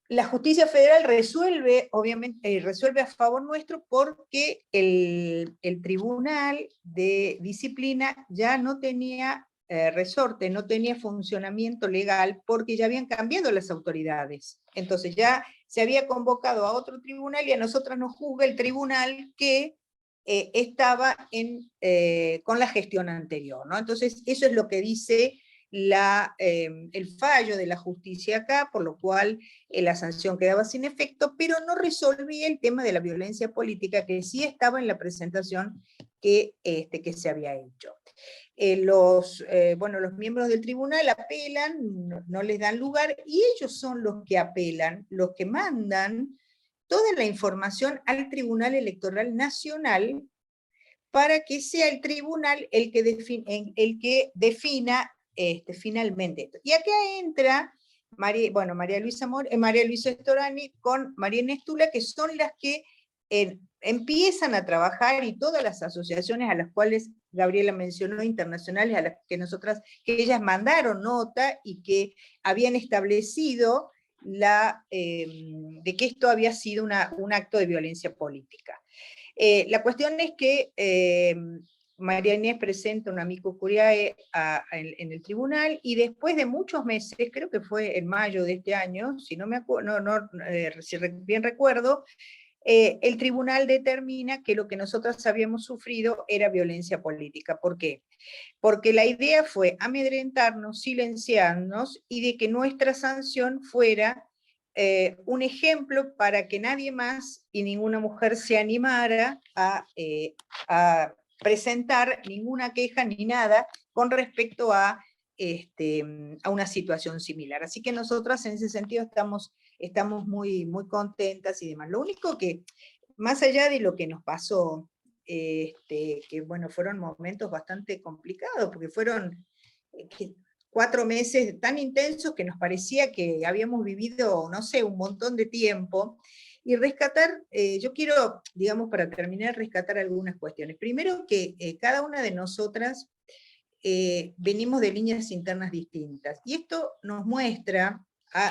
La justicia federal resuelve, obviamente, resuelve a favor nuestro, porque el tribunal de disciplina ya no tenía resorte, no tenía funcionamiento legal, porque ya habían cambiado las autoridades. Entonces ya se había convocado a otro tribunal y a nosotras nos juzga el tribunal que estaba con la gestión anterior, ¿no? Entonces, eso es lo que dice el fallo de la justicia acá, por lo cual la sanción quedaba sin efecto, pero no resolvía el tema de la violencia política, que sí estaba en la presentación que se había hecho. Los miembros del tribunal apelan, no les dan lugar, y ellos son los que apelan, los que mandan toda la información al Tribunal Electoral Nacional para que sea el tribunal el que defina finalmente esto. Y acá entra María Luisa Storani con María Nestula, que son las que empiezan a trabajar, y todas las asociaciones a las cuales Gabriela mencionó, internacionales, a las que ellas mandaron nota y que habían establecido de que esto había sido un acto de violencia política. La cuestión es que María Inés presenta un amicus curiae en el tribunal, y después de muchos meses, creo que fue en mayo de este año, si no me acuerdo, si bien recuerdo, el tribunal determina que lo que nosotros habíamos sufrido era violencia política. ¿Por qué? Porque la idea fue amedrentarnos, silenciarnos, y de que nuestra sanción fuera un ejemplo para que nadie más y ninguna mujer se animara a presentar ninguna queja ni nada con respecto a una situación similar. Así que nosotras en ese sentido estamos muy, muy contentas y demás. Lo único que, más allá de lo que nos pasó, que bueno, fueron momentos bastante complicados, porque fueron 4 meses tan intensos que nos parecía que habíamos vivido, no sé, un montón de tiempo, y rescatar, yo quiero, digamos, para terminar, rescatar algunas cuestiones. Primero, que cada una de nosotras venimos de líneas internas distintas, y esto nos muestra,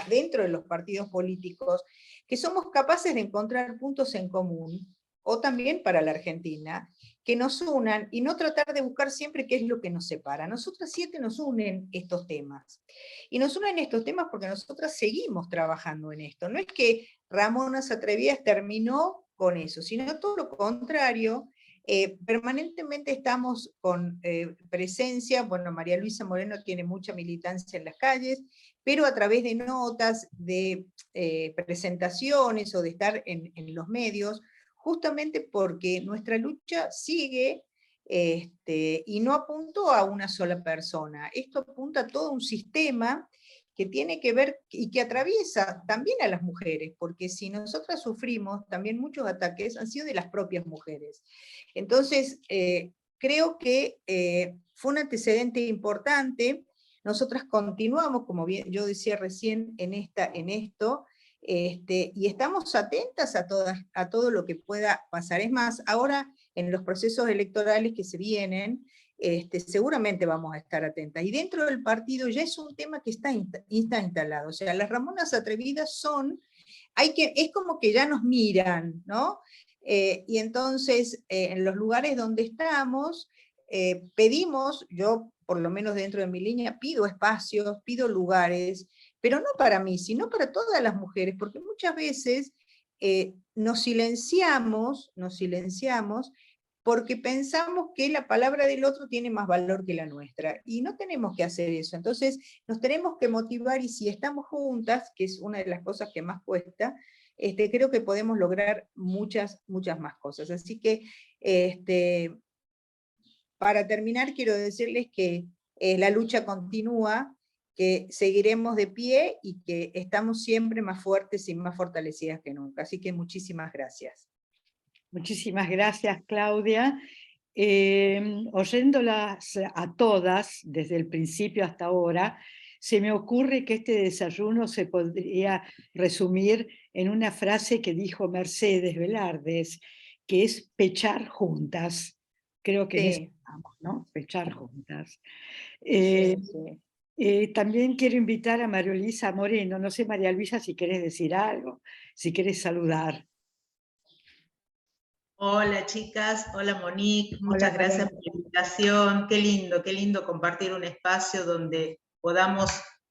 dentro de los partidos políticos, que somos capaces de encontrar puntos en común, o también para la Argentina, que nos unan, y no tratar de buscar siempre qué es lo que nos separa. Nosotras 7 nos unen estos temas, y nos unen estos temas porque nosotras seguimos trabajando en esto. No es que Ramonas Atrevidas terminó con eso, sino todo lo contrario. Permanentemente estamos con presencia, bueno, María Luisa Moreno tiene mucha militancia en las calles, pero a través de notas, de presentaciones, o de estar en los medios, justamente porque nuestra lucha sigue, y no apuntó a una sola persona. Esto apunta a todo un sistema que tiene que ver y que atraviesa también a las mujeres, porque si nosotras sufrimos, también muchos ataques han sido de las propias mujeres. Entonces, creo que fue un antecedente importante. Nosotras continuamos, como bien yo decía recién, en esto, y estamos atentas a todo lo que pueda pasar. Es más, ahora en los procesos electorales que se vienen, seguramente vamos a estar atentas. Y dentro del partido ya es un tema que está instalado. O sea, las Ramonas Atrevidas es como que ya nos miran, ¿no? Y entonces, en los lugares donde estamos, pedimos, yo por lo menos dentro de mi línea, pido espacios, pido lugares, pero no para mí, sino para todas las mujeres, porque muchas veces nos silenciamos porque pensamos que la palabra del otro tiene más valor que la nuestra, y no tenemos que hacer eso. Entonces nos tenemos que motivar, y si estamos juntas, que es una de las cosas que más cuesta, creo que podemos lograr muchas, muchas más cosas. Así que, para terminar, quiero decirles que la lucha continúa, que seguiremos de pie, y que estamos siempre más fuertes y más fortalecidas que nunca. Así que muchísimas gracias. Muchísimas gracias, Claudia. Oyéndolas a todas, desde el principio hasta ahora, se me ocurre que este desayuno se podría resumir en una frase que dijo Mercedes Velardes, que es pechar juntas. Creo que Sí. en eso estamos, ¿no? Pechar juntas. Sí. También quiero invitar a María Luisa Moreno. No sé, María Luisa, si querés decir algo, si querés saludar. Hola chicas, hola Monique, muchas gracias por la invitación. Qué lindo compartir un espacio donde podamos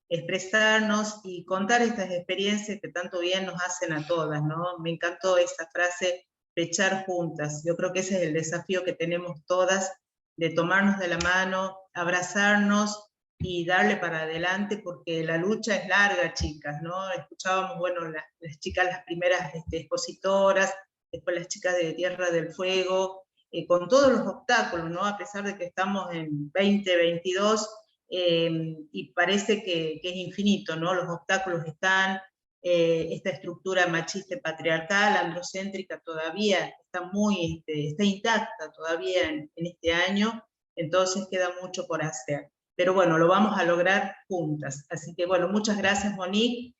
expresarnos y contar estas experiencias que tanto bien nos hacen a todas, ¿no? Me encantó esa frase, pechar juntas. Yo creo que ese es el desafío que tenemos todas, de tomarnos de la mano, abrazarnos y darle para adelante, porque la lucha es larga, chicas, ¿no? Escuchábamos, bueno, las chicas, las primeras expositoras, después las chicas de Tierra del Fuego, con todos los obstáculos, ¿no? A pesar de que estamos en 2022, y parece que es infinito, ¿no? Los obstáculos están, esta estructura machista y patriarcal, androcéntrica, todavía está intacta todavía en este año, entonces queda mucho por hacer. Pero bueno, lo vamos a lograr juntas. Así que bueno, muchas gracias, Monique.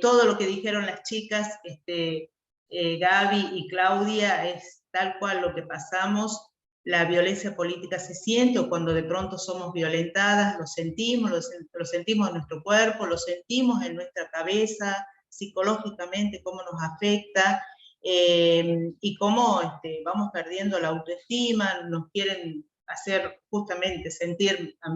Todo lo que dijeron las chicas, Gaby y Claudia, es tal cual lo que pasamos. La violencia política se siente, o cuando de pronto somos violentadas, lo sentimos en nuestro cuerpo, lo sentimos en nuestra cabeza, psicológicamente, cómo nos afecta, y cómo vamos perdiendo la autoestima, nos quieren hacer justamente sentir a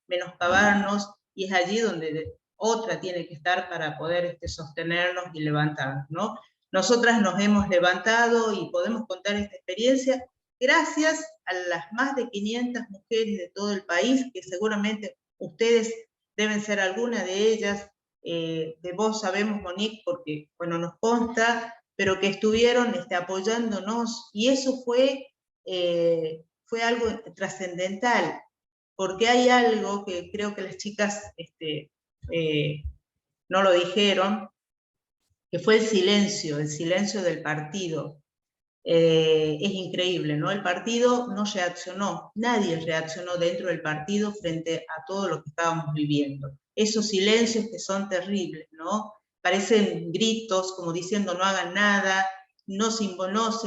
menoscabarnos, y es allí donde otra tiene que estar para poder sostenernos y levantarnos, ¿no? Nosotras nos hemos levantado y podemos contar esta experiencia gracias a las más de 500 mujeres de todo el país, que seguramente ustedes deben ser alguna de ellas, de vos sabemos, Monique, porque bueno, nos consta, pero que estuvieron apoyándonos, y eso fue algo trascendental, porque hay algo que creo que las chicas no lo dijeron, que fue el silencio del partido. Es increíble, ¿no? El partido no reaccionó, nadie reaccionó dentro del partido frente a todo lo que estábamos viviendo. Esos silencios que son terribles, ¿no? Parecen gritos como diciendo no hagan nada, no se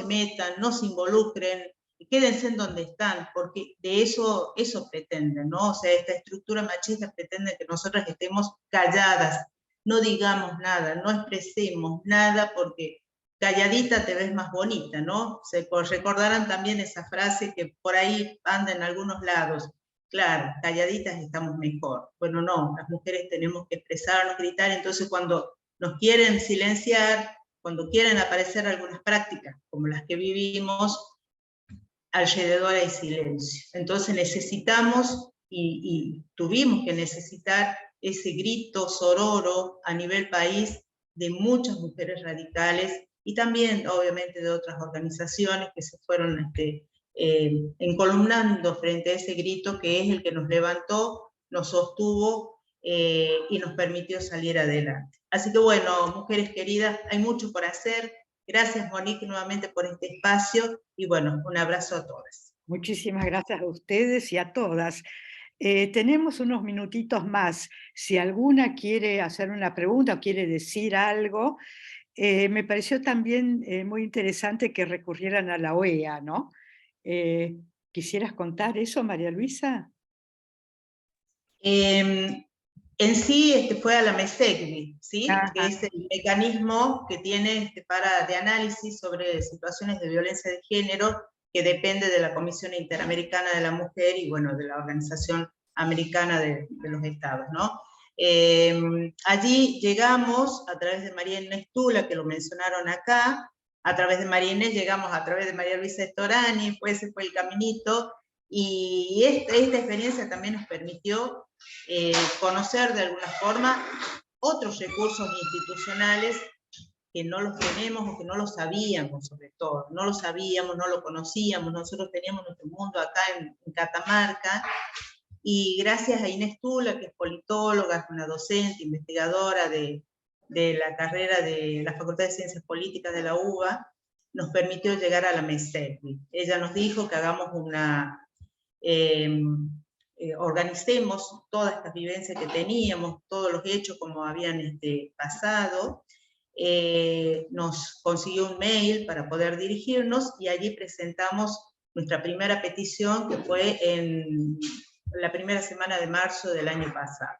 metan, no se involucren, quédense en donde están, porque de eso pretenden, ¿no? O sea, esta estructura machista pretende que nosotras estemos calladas, no digamos nada, no expresemos nada, porque calladita te ves más bonita, ¿no? Se recordarán también esa frase que por ahí anda en algunos lados. Claro, calladitas estamos mejor. Bueno, no, las mujeres tenemos que expresarnos, gritar, entonces cuando nos quieren silenciar, cuando quieren aparecer algunas prácticas como las que vivimos, alrededor hay silencio. Entonces necesitamos y tuvimos que necesitar ese grito sororo a nivel país de muchas mujeres radicales, y también obviamente de otras organizaciones que se fueron encolumnando frente a ese grito, que es el que nos levantó, nos sostuvo y nos permitió salir adelante. Así que bueno, mujeres queridas, hay mucho por hacer. Gracias, Monique, nuevamente por este espacio, y bueno, un abrazo a todas. Muchísimas gracias a ustedes y a todas. Tenemos unos minutitos más. Si alguna quiere hacer una pregunta o quiere decir algo, me pareció también muy interesante que recurrieran a la OEA, ¿no? ¿Quisieras contar eso, María Luisa? En sí fue a la MESECBI, ¿sí? Ajá. Que es el mecanismo que tiene de análisis sobre situaciones de violencia de género, que depende de la Comisión Interamericana de la Mujer y bueno, de la Organización Americana de los Estados, ¿no? Allí llegamos a través de María Inés Tula, que lo mencionaron acá, a través de María Inés llegamos a través de María Luisa Storani, pues ese fue el caminito, y esta experiencia también nos permitió conocer de alguna forma otros recursos institucionales que no los tenemos o que no los sabíamos, sobre todo, no lo sabíamos, no lo conocíamos. Nosotros teníamos nuestro mundo acá en Catamarca, y gracias a Inés Tula, que es politóloga, es una docente, investigadora de la carrera de la Facultad de Ciencias Políticas de la UBA, nos permitió llegar a la MESECBI. Ella nos dijo que hagamos organicemos todas estas vivencias que teníamos, todos los hechos como habían pasado. Nos consiguió un mail para poder dirigirnos, y allí presentamos nuestra primera petición, que fue en la primera semana de marzo del año pasado.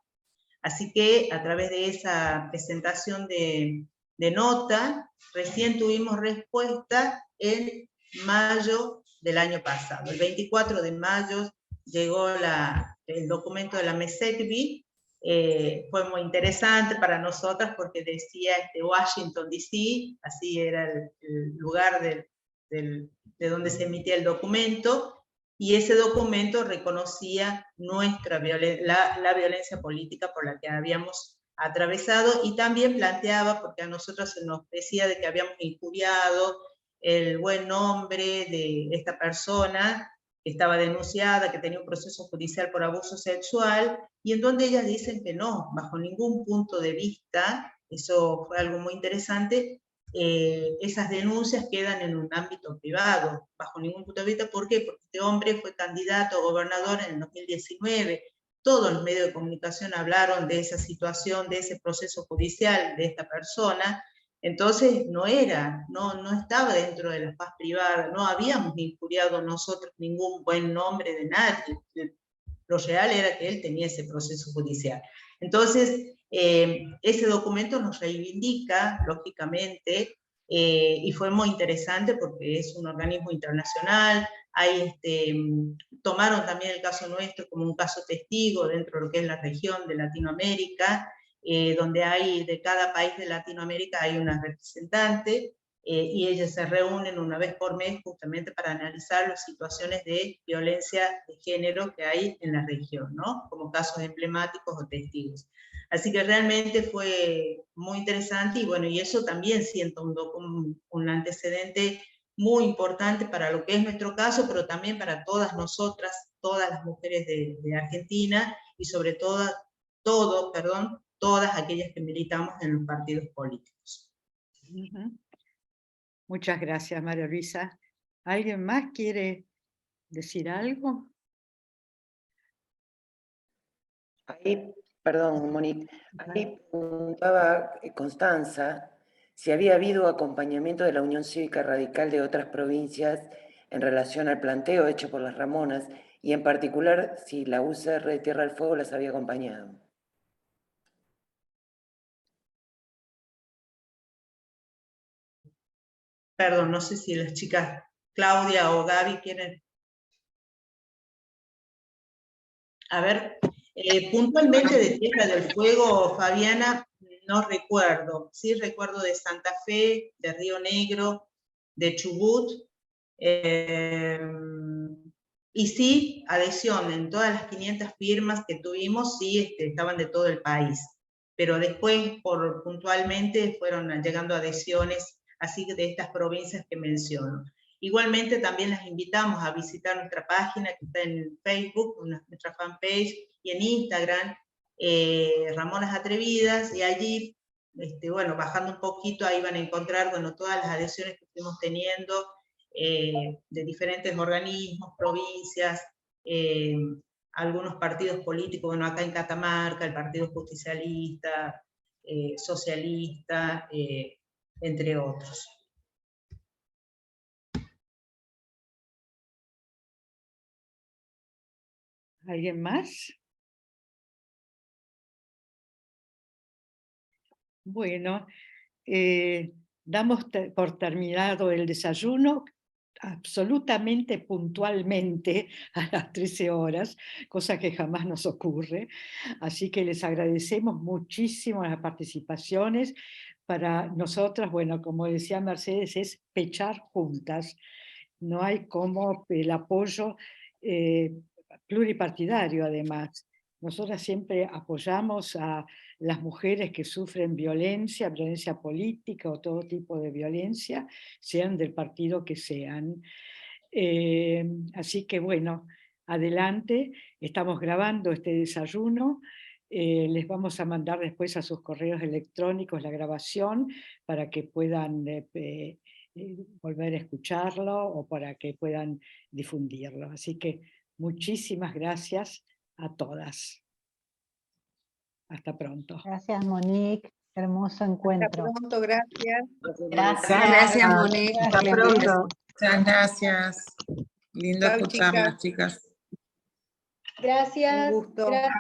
Así que a través de esa presentación de nota, recién tuvimos respuesta en mayo del año pasado. El 24 de mayo llegó el documento de la MESECBI, fue muy interesante para nosotras porque decía Washington DC, así era el lugar de donde se emitía el documento, y ese documento reconocía la violencia política por la que habíamos atravesado, y también planteaba, porque a nosotros se nos decía de que habíamos injuriado el buen nombre de esta persona, que estaba denunciada, que tenía un proceso judicial por abuso sexual, y en donde ellas dicen que no, bajo ningún punto de vista, eso fue algo muy interesante, esas denuncias quedan en un ámbito privado, bajo ningún punto de vista. ¿Por qué? Porque este hombre fue candidato a gobernador en el 2019, todos los medios de comunicación hablaron de esa situación, de ese proceso judicial de esta persona, entonces no estaba dentro de la paz privada, no habíamos injuriado nosotros ningún buen nombre de nadie, lo real era que él tenía ese proceso judicial. Entonces, ese documento nos reivindica, lógicamente, y fue muy interesante porque es un organismo internacional, tomaron también el caso nuestro como un caso testigo dentro de lo que es la región de Latinoamérica, donde hay de cada país de Latinoamérica hay una representante, y ellas se reúnen una vez por mes justamente para analizar las situaciones de violencia de género que hay en la región, ¿no? Como casos emblemáticos o testigos. Así que realmente fue muy interesante, y bueno, y eso también siento un antecedente muy importante para lo que es nuestro caso, pero también para todas nosotras, todas las mujeres de Argentina, y sobre todo, todas aquellas que militamos en los partidos políticos. Muchas gracias, María Luisa. ¿Alguien más quiere decir algo? Ahí, perdón, Monique, ahí preguntaba Constanza si había habido acompañamiento de la Unión Cívica Radical de otras provincias en relación al planteo hecho por las Ramonas, y en particular si la UCR de Tierra del Fuego las había acompañado. Perdón, no sé si las chicas Claudia o Gaby quieren. A ver, puntualmente de Tierra del Fuego, Fabiana, no recuerdo. Sí recuerdo de Santa Fe, de Río Negro, de Chubut, y sí, adhesión, en todas las 500 firmas que tuvimos, sí estaban de todo el país. Pero después, puntualmente, fueron llegando adhesiones así de estas provincias que menciono. Igualmente también las invitamos a visitar nuestra página que está en Facebook, nuestra fanpage, y en Instagram, Ramonas Atrevidas, y allí, bueno, bajando un poquito, ahí van a encontrar, bueno, todas las adhesiones que fuimos teniendo de diferentes organismos, provincias, algunos partidos políticos, bueno, acá en Catamarca, el Partido Justicialista, Socialista, entre otros. ¿Alguien más? Bueno, damos por terminado el desayuno absolutamente puntualmente a las 13 horas, cosa que jamás nos ocurre. Así que les agradecemos muchísimo las participaciones. Para nosotras, bueno, como decía Mercedes, es pechar juntas. No hay como el apoyo pluripartidario, además. Nosotras siempre apoyamos a las mujeres que sufren violencia política o todo tipo de violencia, sean del partido que sean. Así que bueno, adelante, estamos grabando este desayuno, les vamos a mandar después a sus correos electrónicos la grabación para que puedan volver a escucharlo o para que puedan difundirlo. Así que muchísimas gracias a todas. Hasta pronto. Gracias, Monique. Hermoso encuentro. Hasta pronto, gracias. Gracias. Monique. Hasta pronto. Muchas gracias. Lindo Chao, escucharlas, chicas. Gracias. Un gusto. Gracias.